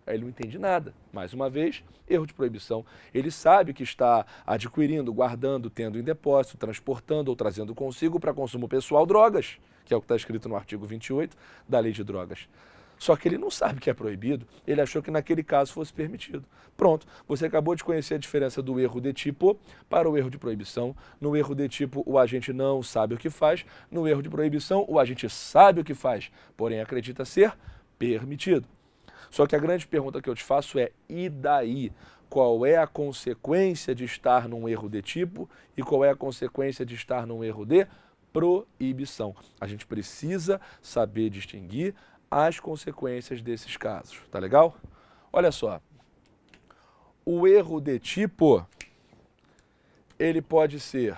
Aí ele não entende nada. Mais uma vez, erro de proibição. Ele sabe que está adquirindo, guardando, tendo em depósito, transportando ou trazendo consigo para consumo pessoal drogas, que é o que está escrito no artigo 28 da Lei de Drogas. Só que ele não sabe que é proibido, ele achou que naquele caso fosse permitido. Pronto, você acabou de conhecer a diferença do erro de tipo para o erro de proibição. No erro de tipo, o agente não sabe o que faz. No erro de proibição, o agente sabe o que faz, porém acredita ser permitido. Só que a grande pergunta que eu te faço é, e daí? Qual é a consequência de estar num erro de tipo e qual é a consequência de estar num erro de proibição? A gente precisa saber distinguir as consequências desses casos, tá legal? Olha só, o erro de tipo, ele pode ser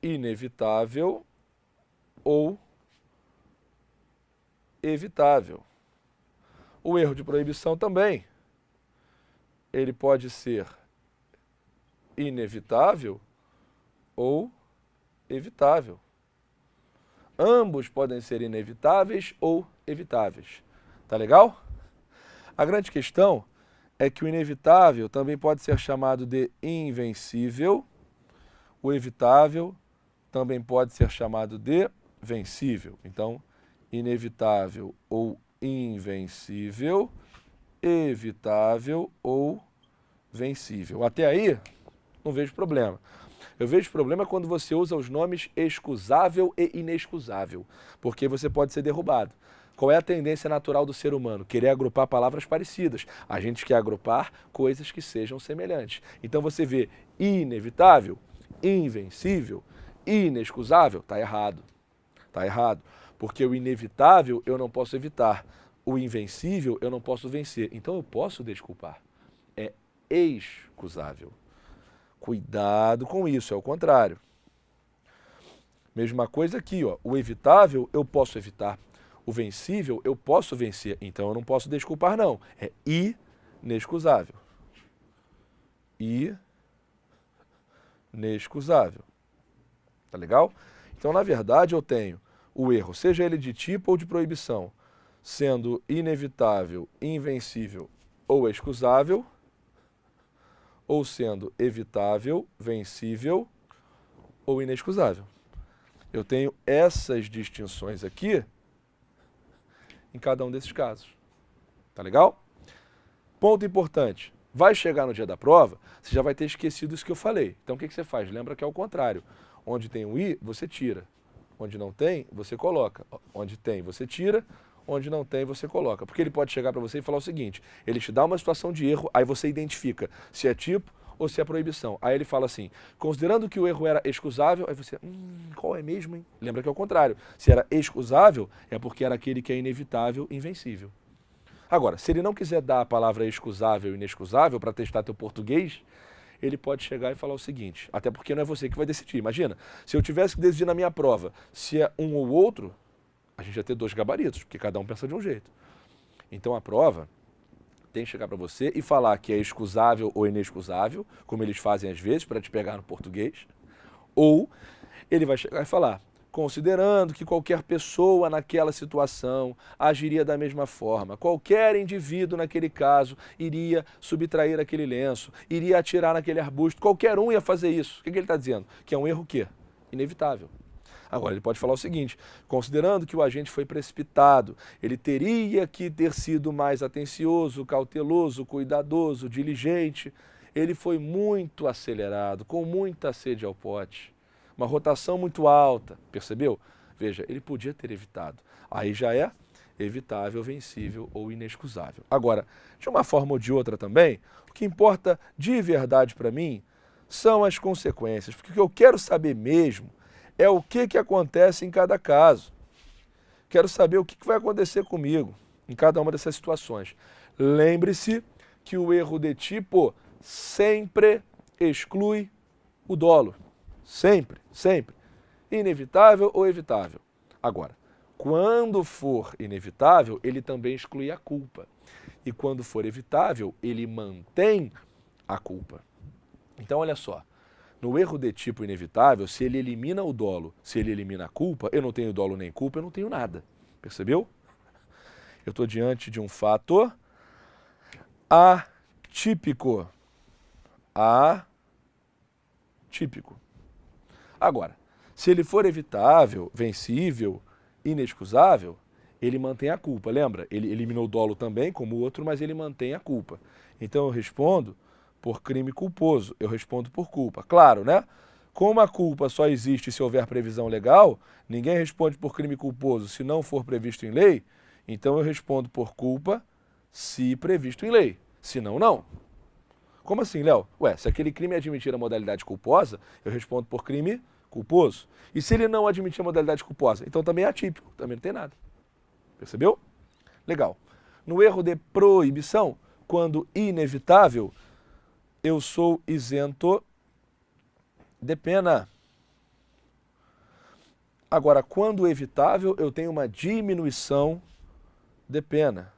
inevitável ou evitável. O erro de proibição também. Ele pode ser inevitável ou evitável. Ambos podem ser inevitáveis ou evitáveis. Tá legal? A grande questão é que o inevitável também pode ser chamado de invencível. O evitável também pode ser chamado de vencível. Então, inevitável ou invencível, evitável ou vencível. Até aí, não vejo problema. Eu vejo problema quando você usa os nomes excusável e inexcusável, porque você pode ser derrubado. Qual é a tendência natural do ser humano? Querer agrupar palavras parecidas. A gente quer agrupar coisas que sejam semelhantes. Então você vê inevitável, invencível, inexcusável, está errado. Está errado. Porque o inevitável eu não posso evitar, o invencível eu não posso vencer. Então eu posso desculpar. É excusável. Cuidado com isso, é o contrário. Mesma coisa aqui, ó. O evitável eu posso evitar, o vencível eu posso vencer. Então eu não posso desculpar, não. É inexcusável. Inexcusável. Tá legal? Então, na verdade, eu tenho o erro, seja ele de tipo ou de proibição, sendo inevitável, invencível ou excusável, ou sendo evitável, vencível ou inexcusável. Eu tenho essas distinções aqui em cada um desses casos. Tá legal? Ponto importante. Vai chegar no dia da prova, você já vai ter esquecido isso que eu falei. Então, o que você faz? Lembra que é o contrário. Onde tem o i, você tira. Onde não tem, você coloca. Onde tem, você tira. Onde não tem, você coloca. Porque ele pode chegar para você e falar o seguinte, ele te dá uma situação de erro, aí você identifica se é tipo ou se é proibição. Aí ele fala assim, considerando que o erro era excusável, aí você, qual é mesmo, hein? Lembra que é o contrário. Se era excusável, é porque era aquele que é inevitável, invencível. Agora, se ele não quiser dar a palavra excusável e inexcusável para testar teu português, ele pode chegar e falar o seguinte, até porque não é você que vai decidir. Imagina, se eu tivesse que decidir na minha prova se é um ou outro, a gente ia ter dois gabaritos, porque cada um pensa de um jeito. Então a prova tem que chegar para você e falar que é excusável ou inexcusável, como eles fazem às vezes para te pegar no português, ou ele vai chegar e falar, considerando que qualquer pessoa naquela situação agiria da mesma forma, qualquer indivíduo naquele caso iria subtrair aquele lenço, iria atirar naquele arbusto, qualquer um ia fazer isso. O que ele está dizendo? Que é um erro o quê? Inevitável. Agora, ele pode falar o seguinte, considerando que o agente foi precipitado, ele teria que ter sido mais atencioso, cauteloso, cuidadoso, diligente. Ele foi muito acelerado, com muita sede ao pote. Uma rotação muito alta, percebeu? Veja, ele podia ter evitado. Aí já é evitável, vencível ou inexcusável. Agora, de uma forma ou de outra também, o que importa de verdade para mim são as consequências, porque o que eu quero saber mesmo é o que acontece em cada caso. Quero saber o que vai acontecer comigo em cada uma dessas situações. Lembre-se que o erro de tipo sempre exclui o dolo. Sempre, sempre. Inevitável ou evitável. Agora, quando for inevitável, ele também exclui a culpa. E quando for evitável, ele mantém a culpa. Então, olha só. No erro de tipo inevitável, se ele elimina o dolo, se ele elimina a culpa, eu não tenho dolo nem culpa, eu não tenho nada. Percebeu? Eu estou diante de um fato atípico. Atípico. Agora, se ele for evitável, vencível, inexcusável, ele mantém a culpa. Lembra? Ele eliminou o dolo também, como o outro, mas ele mantém a culpa. Então eu respondo por crime culposo, eu respondo por culpa. Claro, né? Como a culpa só existe se houver previsão legal, ninguém responde por crime culposo se não for previsto em lei, então eu respondo por culpa se previsto em lei. Se não, não. Como assim, Léo? Ué, se aquele crime admitir a modalidade culposa, eu respondo por crime culposo. E se ele não admitir a modalidade culposa? Então também é atípico, também não tem nada. Percebeu? Legal. No erro de proibição, quando inevitável, eu sou isento de pena. Agora, quando evitável, eu tenho uma diminuição de pena.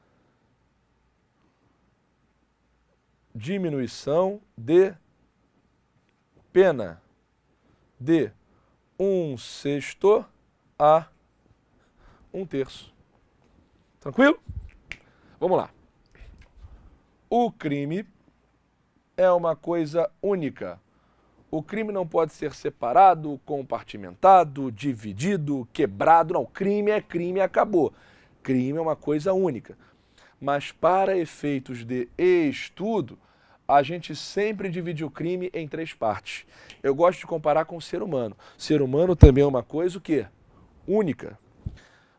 Diminuição de pena de 1/6 a 1/3. Tranquilo? Vamos lá. O crime é uma coisa única. O crime não pode ser separado, compartimentado, dividido, quebrado. Não, crime é crime e acabou. Crime é uma coisa única. Mas para efeitos de estudo, a gente sempre divide o crime em 3 partes. Eu gosto de comparar com o ser humano. O ser humano também é uma coisa o quê? Única.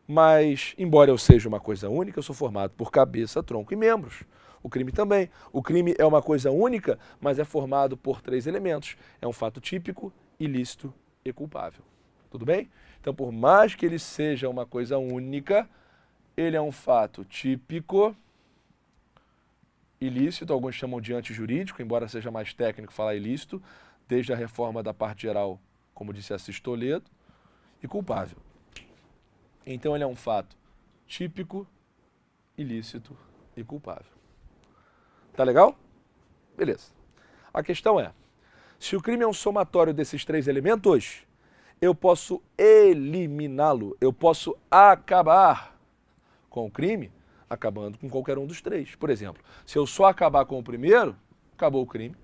Mas, embora eu seja uma coisa única, eu sou formado por cabeça, tronco e membros. O crime também. O crime é uma coisa única, mas é formado por 3 elementos. É um fato típico, ilícito e culpável. Tudo bem? Então, por mais que ele seja uma coisa única, ele é um fato típico, ilícito, alguns chamam de antijurídico, embora seja mais técnico falar ilícito, desde a reforma da parte geral, como disse Assis Toledo, e culpável. Então ele é um fato típico, ilícito e culpável. Tá legal? Beleza. A questão é, se o crime é um somatório desses 3 elementos, eu posso eliminá-lo, eu posso acabar com o crime, acabando com qualquer um dos 3. Por exemplo, se eu só acabar com o primeiro, acabou o crime.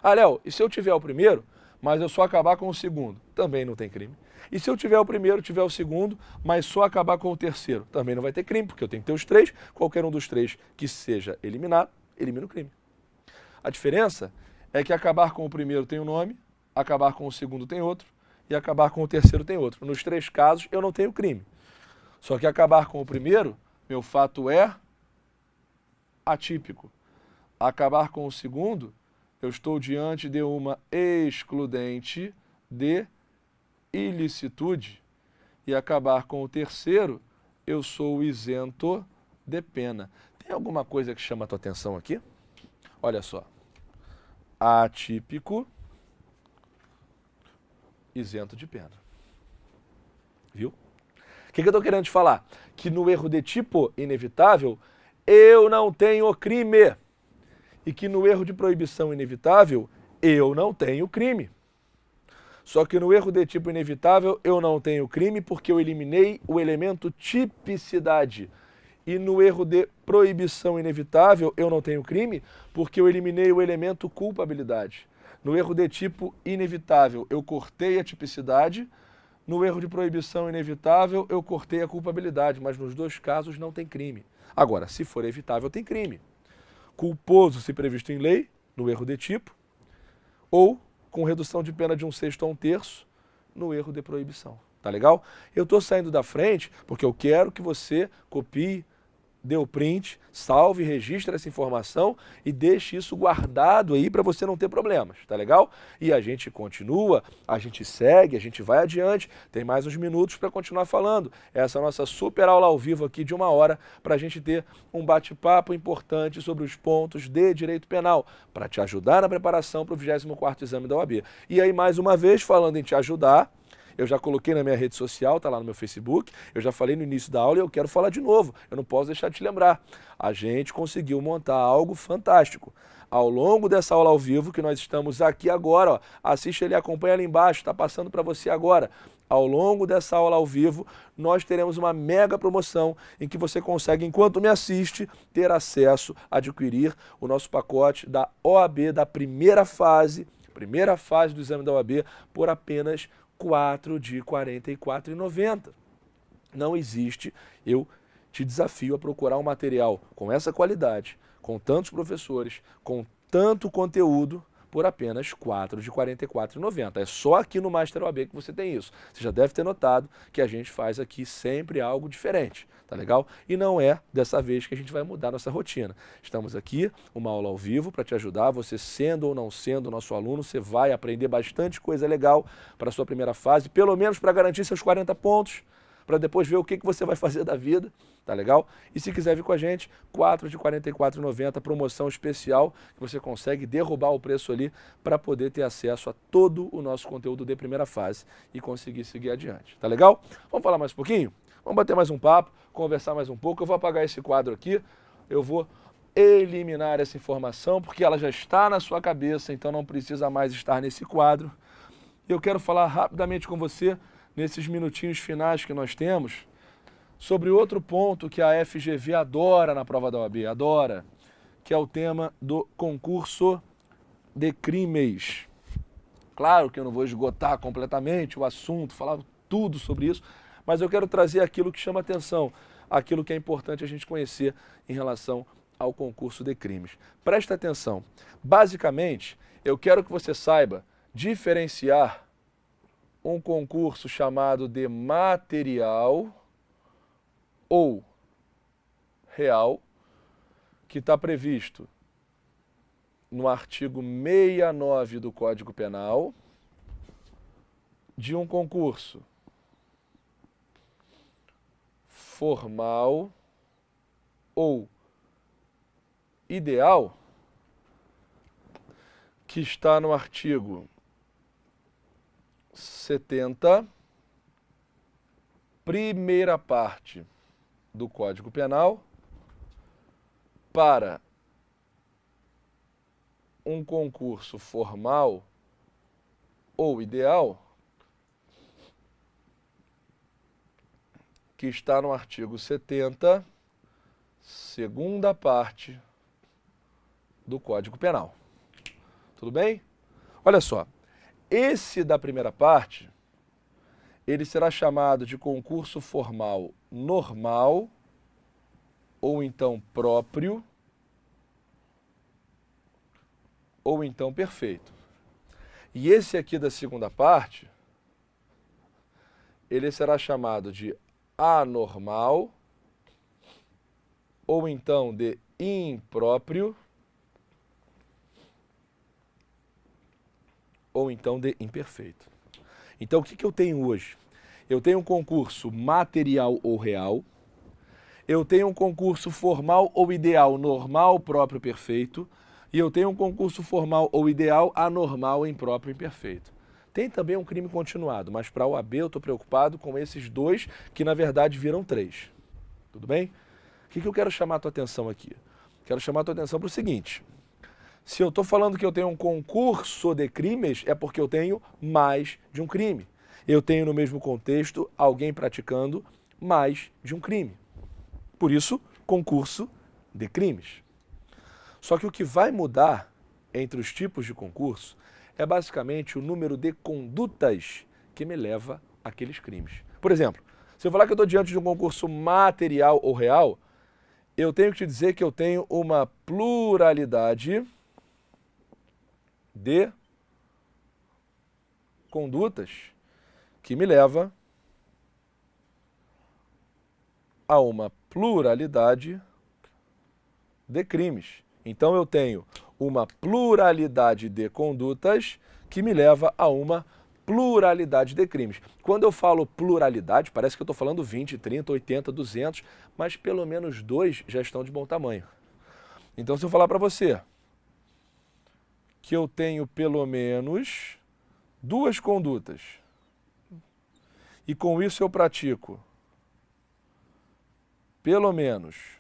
Ah, Léo, e se eu tiver o primeiro, mas eu só acabar com o segundo? Também não tem crime. E se eu tiver o primeiro, tiver o segundo, mas só acabar com o terceiro? Também não vai ter crime, porque eu tenho que ter os 3. Qualquer um dos 3 que seja eliminado, elimina o crime. A diferença é que acabar com o primeiro tem um nome, acabar com o segundo tem outro, e acabar com o terceiro tem outro. Nos 3 casos, eu não tenho crime. Só que acabar com o primeiro, meu fato é atípico. Acabar com o segundo, eu estou diante de uma excludente de ilicitude. E acabar com o terceiro, eu sou isento de pena. Tem alguma coisa que chama a tua atenção aqui? Olha só. Atípico, isento de pena. Viu? O que eu estou querendo te falar? Que no erro de tipo inevitável, eu não tenho crime. E que no erro de proibição inevitável, eu não tenho crime. Só que no erro de tipo inevitável, eu não tenho crime porque eu eliminei o elemento tipicidade. E no erro de proibição inevitável, eu não tenho crime porque eu eliminei o elemento culpabilidade. No erro de tipo inevitável, eu cortei a tipicidade. No erro de proibição inevitável, eu cortei a culpabilidade, mas nos 2 casos não tem crime. Agora, se for evitável, tem crime. Culposo se previsto em lei, no erro de tipo, ou com redução de pena de 1/6 a 1/3, no erro de proibição. Tá legal? Eu estou saindo da frente porque eu quero que você copie, dê o print, salve, registre essa informação e deixe isso guardado aí para você não ter problemas, tá legal? E a gente continua, a gente segue, a gente vai adiante, tem mais uns minutos para continuar falando. Essa é a nossa super aula ao vivo aqui de 1 hora para a gente ter um bate-papo importante sobre os pontos de direito penal, para te ajudar na preparação para o 24º exame da OAB. E aí, mais uma vez, falando em te ajudar, eu já coloquei na minha rede social, tá lá no meu Facebook, eu já falei no início da aula e eu quero falar de novo, eu não posso deixar de te lembrar. A gente conseguiu montar algo fantástico. Ao longo dessa aula ao vivo, que nós estamos aqui agora, ó, assiste ele, acompanha ali embaixo, está passando para você agora. Ao longo dessa aula ao vivo, nós teremos uma mega promoção em que você consegue, enquanto me assiste, ter acesso a adquirir o nosso pacote da OAB da primeira fase do exame da OAB por apenas 4 de R$ 44,90. Não existe, eu te desafio a procurar um material com essa qualidade, com tantos professores, com tanto conteúdo, por apenas 4 de R$ 44,90. É só aqui no Master OAB que você tem isso. Você já deve ter notado que a gente faz aqui sempre algo diferente, tá legal? E não é dessa vez que a gente vai mudar nossa rotina. Estamos aqui, uma aula ao vivo para te ajudar, você sendo ou não sendo nosso aluno, você vai aprender bastante coisa legal para a sua primeira fase, pelo menos para garantir seus 40 pontos, para depois ver o que você vai fazer da vida, tá legal? E se quiser vir com a gente, 4 de R$ 44,90, promoção especial, que você consegue derrubar o preço ali para poder ter acesso a todo o nosso conteúdo de primeira fase e conseguir seguir adiante, tá legal? Vamos falar mais um pouquinho? Vamos bater mais um papo, conversar mais um pouco. Eu vou apagar esse quadro aqui, eu vou eliminar essa informação, porque ela já está na sua cabeça, então não precisa mais estar nesse quadro. Eu quero falar rapidamente com você, nesses minutinhos finais que nós temos, sobre outro ponto que a FGV adora na prova da OAB, adora, que é o tema do concurso de crimes. Claro que eu não vou esgotar completamente o assunto, falar tudo sobre isso, mas eu quero trazer aquilo que chama atenção, aquilo que é importante a gente conhecer em relação ao concurso de crimes. Presta atenção. Basicamente, eu quero que você saiba diferenciar um concurso chamado de material ou real, que está previsto no artigo 69 do Código Penal, de um concurso formal ou ideal, que está no artigo 70, primeira parte do Código Penal, para um concurso formal ou ideal, que está no artigo 70, segunda parte do Código Penal. Tudo bem? Olha só. Esse da primeira parte, ele será chamado de concurso formal normal, ou então próprio, ou então perfeito. E esse aqui da segunda parte, ele será chamado de anormal, ou então de impróprio, ou então de imperfeito. Então, o que eu tenho hoje? Eu tenho um concurso material ou real, eu tenho um concurso formal ou ideal normal, próprio, perfeito, e eu tenho um concurso formal ou ideal anormal, impróprio e imperfeito. Tem também um crime continuado, mas para a OAB eu estou preocupado com esses dois, que na verdade viram 3. Tudo bem? O que eu quero chamar a tua atenção aqui? Quero chamar a tua atenção para o seguinte: se eu estou falando que eu tenho um concurso de crimes, é porque eu tenho mais de um crime. Eu tenho no mesmo contexto alguém praticando mais de um crime. Por isso, concurso de crimes. Só que o que vai mudar entre os tipos de concurso é basicamente o número de condutas que me leva àqueles crimes. Por exemplo, se eu falar que eu estou diante de um concurso material ou real, eu tenho que te dizer que eu tenho uma pluralidade de condutas que me leva a uma pluralidade de crimes. Então eu tenho uma pluralidade de condutas que me leva a uma pluralidade de crimes. Quando eu falo pluralidade, parece que eu estou falando 20, 30, 80, 200, mas pelo menos 2 já estão de bom tamanho. Então se eu falar para você que eu tenho pelo menos 2 condutas e com isso eu pratico pelo menos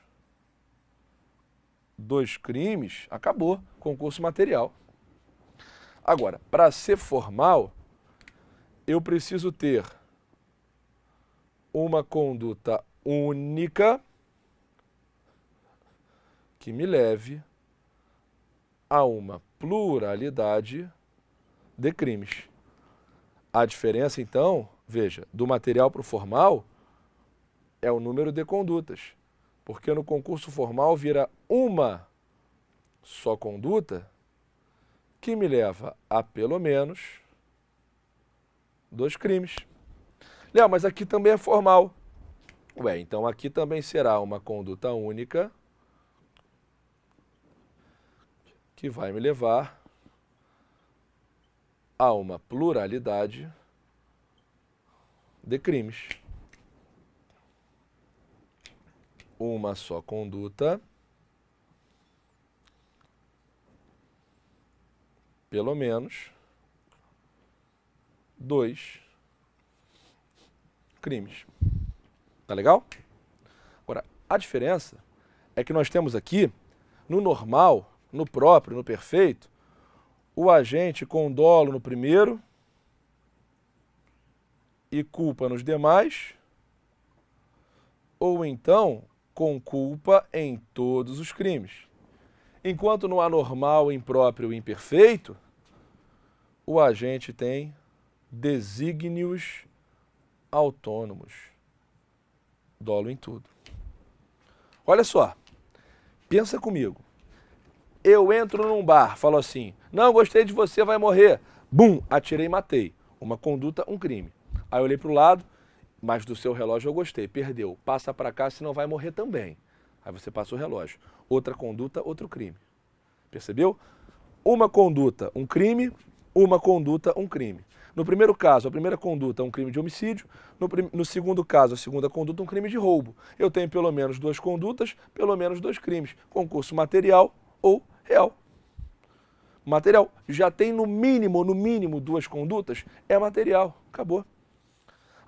2 crimes, acabou, concurso material. Agora, para ser formal, eu preciso ter uma conduta única que me leve a uma pluralidade de crimes. A diferença, então, veja, do material para o formal é o número de condutas. Porque no concurso formal vira uma só conduta que me leva a pelo menos 2 crimes. Léo, mas aqui também é formal. Ué, então aqui também será uma conduta única que vai me levar a uma pluralidade de crimes. Uma só conduta, pelo menos 2 crimes. Tá legal? Agora, a diferença é que nós temos aqui, no normal, no próprio, no perfeito, o agente com dolo no primeiro e culpa nos demais, ou então com culpa em todos os crimes. Enquanto no anormal, impróprio e imperfeito, o agente tem desígnios autônomos. Dolo em tudo. Olha só, pensa comigo. Eu entro num bar, falo assim, não gostei de você, vai morrer. Bum, atirei e matei. Uma conduta, um crime. Aí eu olhei para o lado, mas do seu relógio eu gostei, perdeu. Passa para cá, senão vai morrer também. Aí você passa o relógio. Outra conduta, outro crime. Percebeu? Uma conduta, um crime, uma conduta, um crime. No primeiro caso, a primeira conduta é um crime de homicídio. No segundo caso, a segunda conduta é um crime de roubo. Eu tenho pelo menos 2 condutas, pelo menos 2 crimes. Concurso material ou real. Material. Já tem no mínimo 2 condutas, é material. Acabou.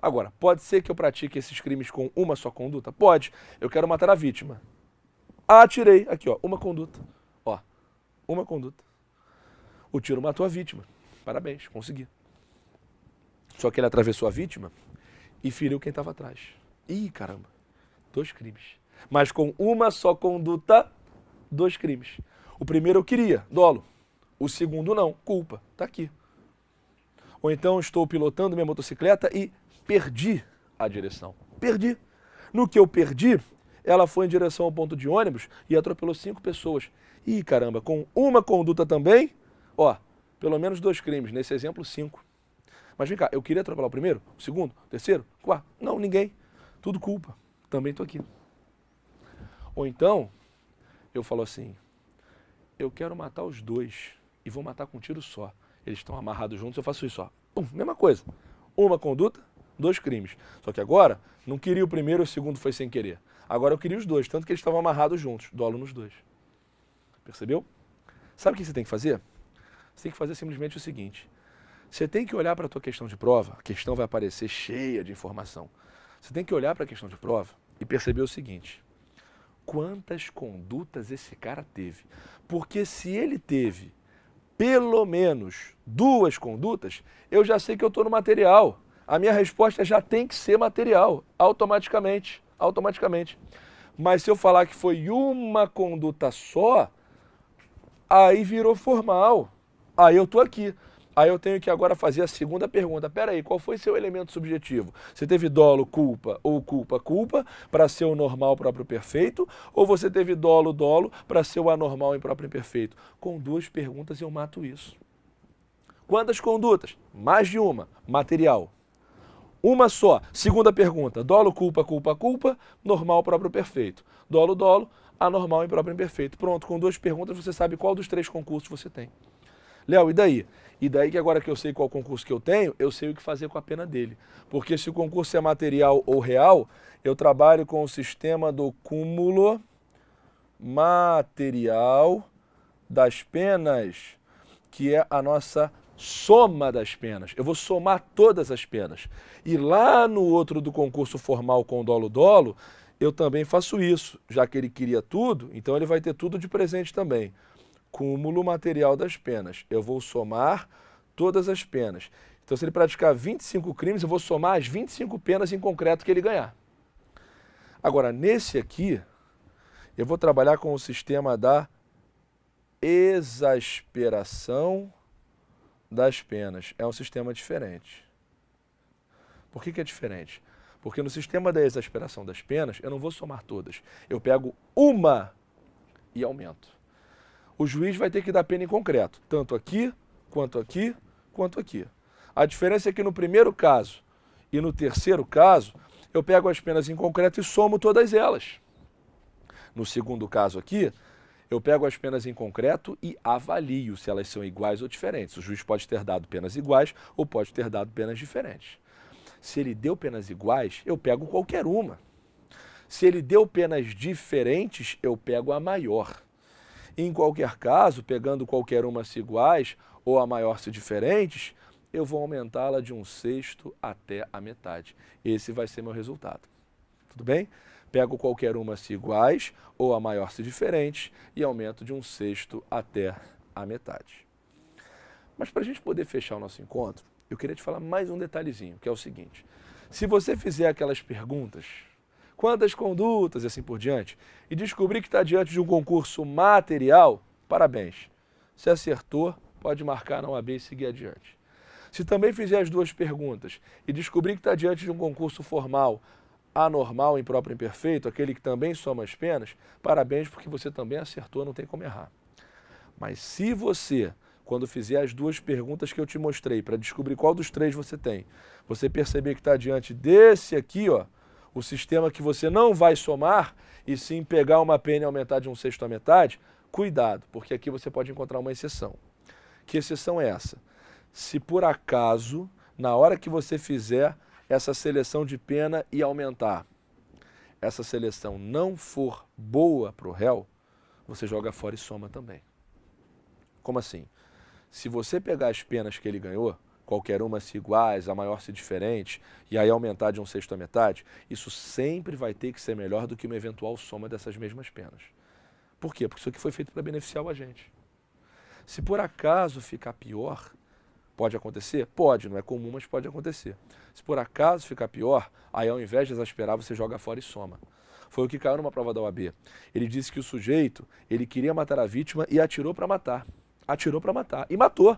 Agora, pode ser que eu pratique esses crimes com uma só conduta? Pode. Eu quero matar a vítima. Atirei. Aqui, ó, uma conduta. Ó, uma conduta. O tiro matou a vítima. Parabéns, consegui. Só que ele atravessou a vítima e feriu quem estava atrás. Ih, caramba, 2 crimes. Mas com uma só conduta, 2 crimes. O primeiro eu queria, dolo. O segundo não, culpa. Tá aqui. Ou então estou pilotando minha motocicleta e perdi a direção. Perdi. No que eu perdi, ela foi em direção ao ponto de ônibus e atropelou 5 pessoas. Ih, caramba, com uma conduta também, ó, pelo menos 2 crimes. Nesse exemplo, 5. Mas vem cá, eu queria atropelar o primeiro, o segundo, o terceiro, o quarto. Não, ninguém. Tudo culpa. Também estou aqui. Ou então, eu falo assim, eu quero matar os 2 e vou matar com um tiro só. Eles estão amarrados juntos, eu faço isso, ó. Pum, mesma coisa. Uma conduta, 2 crimes. Só que agora, não queria o primeiro e o segundo foi sem querer. Agora eu queria os 2, tanto que eles estavam amarrados juntos. Dolo nos 2. Percebeu? Sabe o que você tem que fazer? Você tem que fazer simplesmente o seguinte. Você tem que olhar para a tua questão de prova, a questão vai aparecer cheia de informação. Você tem que olhar para a questão de prova e perceber o seguinte. Quantas condutas esse cara teve? Porque se ele teve pelo menos 2 condutas, eu já sei que eu estou no material. A minha resposta já tem que ser material, automaticamente. Mas se eu falar que foi uma conduta só, aí virou formal. Aí eu estou aqui. Aí eu tenho que agora fazer a segunda pergunta. Peraí, qual foi seu elemento subjetivo? Você teve dolo, culpa ou culpa para ser o normal próprio perfeito? Ou você teve dolo para ser o anormal impróprio imperfeito? Com 2 perguntas eu mato isso. Quantas condutas? Mais de uma. Material. Uma só. Segunda pergunta, dolo, culpa, culpa, culpa, normal, próprio, perfeito. Dolo, dolo, anormal, impróprio, imperfeito. Pronto, com 2 perguntas você sabe qual dos 3 concursos você tem. Léo, e daí? E daí que agora que eu sei qual concurso que eu tenho, eu sei o que fazer com a pena dele. Porque se o concurso é material ou real, eu trabalho com o sistema do cúmulo material das penas, que é a nossa soma das penas. Eu vou somar todas as penas. E lá no outro do concurso formal com dolo-dolo, eu também faço isso. Já que ele queria tudo, então ele vai ter tudo de presente também. Cúmulo material das penas. Eu vou somar todas as penas. Então, se ele praticar 25 crimes, eu vou somar as 25 penas em concreto que ele ganhar. Agora, nesse aqui, eu vou trabalhar com o sistema da exasperação das penas. É um sistema diferente. Por que é diferente? Porque no sistema da exasperação das penas, eu não vou somar todas. Eu pego uma e aumento. O juiz vai ter que dar pena em concreto, tanto aqui, quanto aqui, quanto aqui. A diferença é que no primeiro caso e no terceiro caso, eu pego as penas em concreto e somo todas elas. No segundo caso aqui, eu pego as penas em concreto e avalio se elas são iguais ou diferentes. O juiz pode ter dado penas iguais ou pode ter dado penas diferentes. Se ele deu penas iguais, eu pego qualquer uma. Se ele deu penas diferentes, eu pego a maior. Em qualquer caso, pegando qualquer uma se iguais ou a maior se diferentes, eu vou aumentá-la de 1/6 até a metade. Esse vai ser meu resultado. Tudo bem? Pego qualquer uma se iguais ou a maior se diferentes e aumento de 1/6 até a metade. Mas para a gente poder fechar o nosso encontro, eu queria te falar mais um detalhezinho, que é o seguinte. Se você fizer aquelas perguntas, quantas condutas e assim por diante, e descobrir que está diante de um concurso material, parabéns. Se acertou, pode marcar na OAB e seguir adiante. Se também fizer as 2 perguntas e descobrir que está diante de um concurso formal, anormal, impróprio, imperfeito, aquele que também soma as penas, parabéns, porque você também acertou, não tem como errar. Mas se você, quando fizer as 2 perguntas que eu te mostrei, para descobrir qual dos 3 você tem, você perceber que está diante desse aqui, ó, o sistema que você não vai somar, e sim pegar uma pena e aumentar de 1/6 à metade, cuidado, porque aqui você pode encontrar uma exceção. Que exceção é essa? Se por acaso, na hora que você fizer essa seleção de pena e aumentar, essa seleção não for boa para o réu, você joga fora e soma também. Como assim? Se você pegar as penas que ele ganhou, qualquer uma se iguais, a maior se diferente, e aí aumentar de 1/6 à metade, isso sempre vai ter que ser melhor do que uma eventual soma dessas mesmas penas. Por quê? Porque isso aqui foi feito para beneficiar o agente. Se por acaso ficar pior, pode acontecer? Pode, não é comum, mas pode acontecer. Se por acaso ficar pior, aí ao invés de exasperar, você joga fora e soma. Foi o que caiu numa prova da OAB. Ele disse que o sujeito, ele queria matar a vítima e atirou para matar. Atirou para matar. E matou.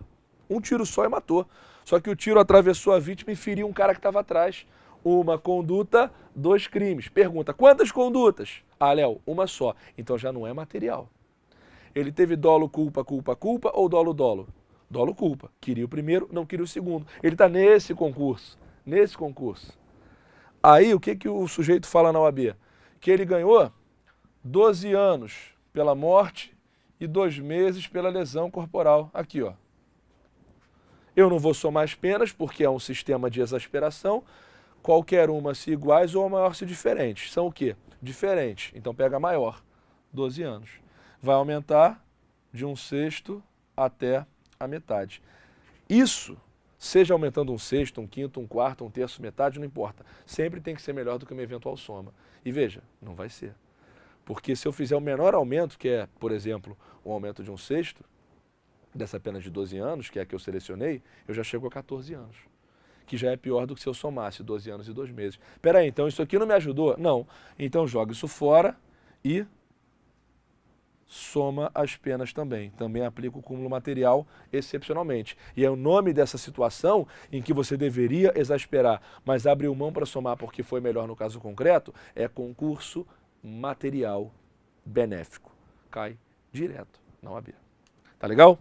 Um tiro só e matou. Só que o tiro atravessou a vítima e feriu um cara que estava atrás. Uma conduta, 2 crimes. Pergunta, quantas condutas? Ah, Léo, uma só. Então já não é material. Ele teve dolo, culpa, culpa, culpa ou dolo, dolo? Dolo, culpa. Queria o primeiro, não queria o segundo. Ele está nesse concurso. Nesse concurso. Aí o que o sujeito fala na OAB? Que ele ganhou 12 anos pela morte e 2 meses pela lesão corporal. Aqui, ó. Eu não vou somar as penas porque é um sistema de exasperação. Qualquer uma se iguais ou a maior se diferentes. São o quê? Diferentes. Então pega a maior. 12 anos. Vai aumentar de 1/6 até a metade. Isso, seja aumentando 1/6, 1/5, 1/4, 1/3, metade, não importa. Sempre tem que ser melhor do que uma eventual soma. E veja, não vai ser. Porque se eu fizer o menor aumento, que é, por exemplo, um aumento de 1/6, dessa pena de 12 anos, que é a que eu selecionei, eu já chego a 14 anos. Que já é pior do que se eu somasse 12 anos e 2 meses. Peraí, então isso aqui não me ajudou? Não. Então joga isso fora e soma as penas também. Também aplica o cúmulo material excepcionalmente. E é o nome dessa situação em que você deveria exasperar, mas abriu mão para somar porque foi melhor no caso concreto, é concurso material benéfico. Cai direto na OAB. Tá legal?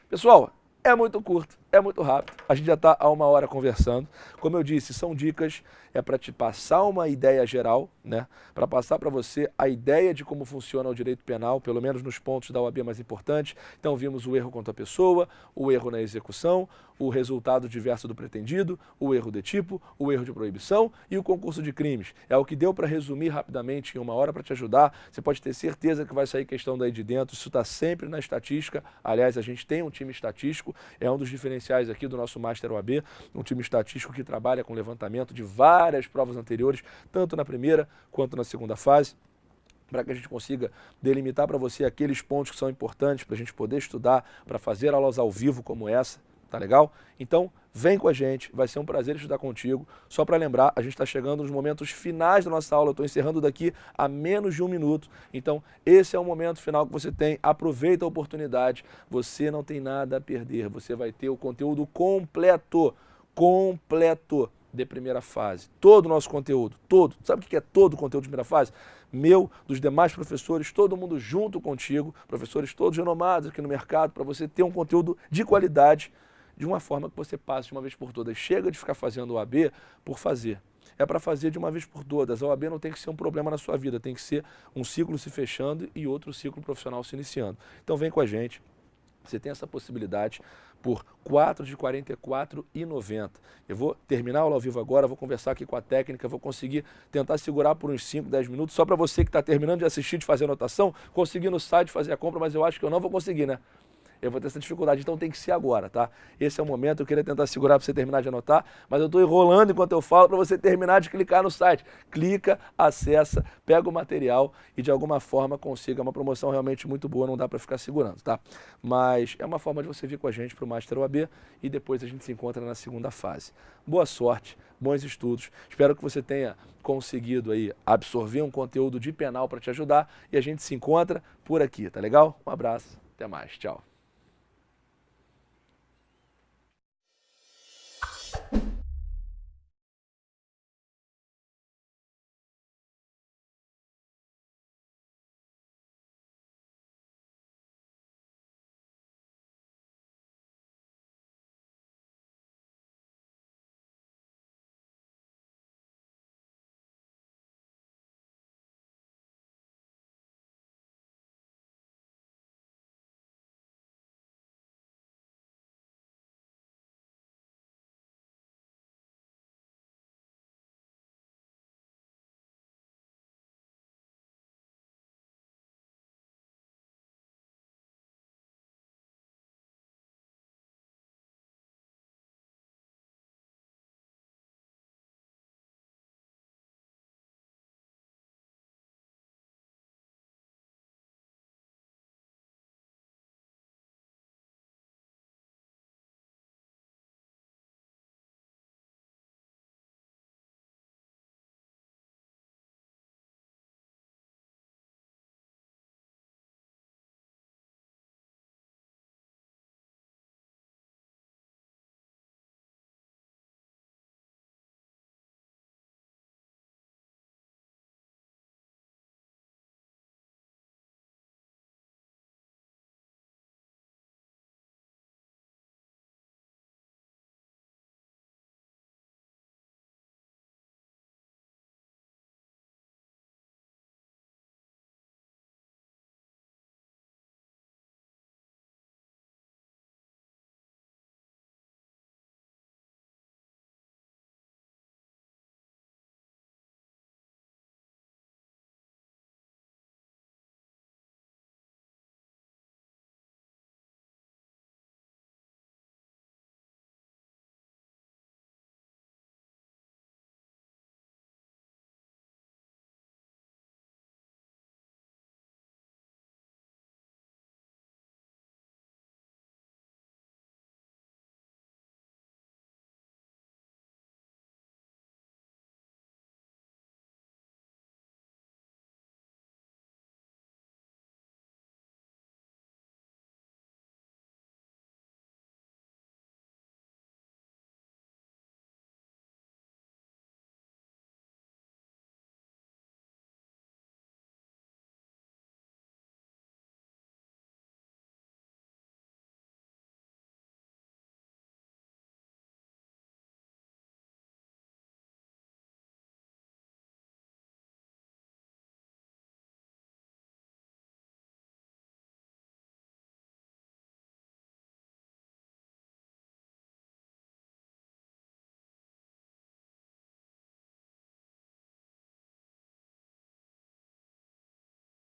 Pessoal, é muito curto. é muito rápido, a gente já está há 1 hora conversando. Como eu disse, são dicas, é para te passar uma ideia geral, né? Para passar para você a ideia de como funciona o direito penal, pelo menos nos pontos da OAB mais importantes. Então vimos o erro contra a pessoa, o erro na execução, o resultado diverso do pretendido, o erro de tipo, o erro de proibição e o concurso de crimes. É o que deu para resumir rapidamente em 1 hora para te ajudar. Você pode ter certeza que vai sair questão daí de dentro, isso está sempre na estatística. Aliás, a gente tem um time estatístico, é um dos diferenciais aqui do nosso Master OAB, um time estatístico que trabalha com levantamento de várias provas anteriores, tanto na primeira quanto na segunda fase, para que a gente consiga delimitar para você aqueles pontos que são importantes para a gente poder estudar, para fazer aulas ao vivo como essa, tá legal? Então, vem com a gente, vai ser um prazer estudar contigo. Só para lembrar, a gente está chegando nos momentos finais da nossa aula, eu estou encerrando daqui a menos de 1 minuto. Então, esse é o momento final que você tem, aproveita a oportunidade, você não tem nada a perder, você vai ter o conteúdo completo de primeira fase. Todo o nosso conteúdo, todo. Sabe o que é todo o conteúdo de primeira fase? Meu, dos demais professores, todo mundo junto contigo, professores todos renomados aqui no mercado, para você ter um conteúdo de qualidade, de uma forma que você passe de uma vez por todas. Chega de ficar fazendo OAB por fazer. É para fazer de uma vez por todas. A OAB não tem que ser um problema na sua vida, tem que ser um ciclo se fechando e outro ciclo profissional se iniciando. Então vem com a gente. Você tem essa possibilidade por 4 de R$ 44,90. Eu vou terminar a aula ao vivo agora, vou conversar aqui com a técnica, vou conseguir tentar segurar por uns 5, 10 minutos, só para você que está terminando de assistir, de fazer anotação, conseguir no site fazer a compra, mas eu acho que eu não vou conseguir, né? Eu vou ter essa dificuldade, então tem que ser agora, tá? Esse é o momento, eu queria tentar segurar para você terminar de anotar, mas eu estou enrolando enquanto eu falo para você terminar de clicar no site. Clica, acessa, pega o material e de alguma forma consiga uma promoção realmente muito boa, não dá para ficar segurando, tá? Mas é uma forma de você vir com a gente para o Master OAB e depois a gente se encontra na segunda fase. Boa sorte, bons estudos, espero que você tenha conseguido aí absorver um conteúdo de penal para te ajudar e a gente se encontra por aqui, tá legal? Um abraço, até mais, tchau.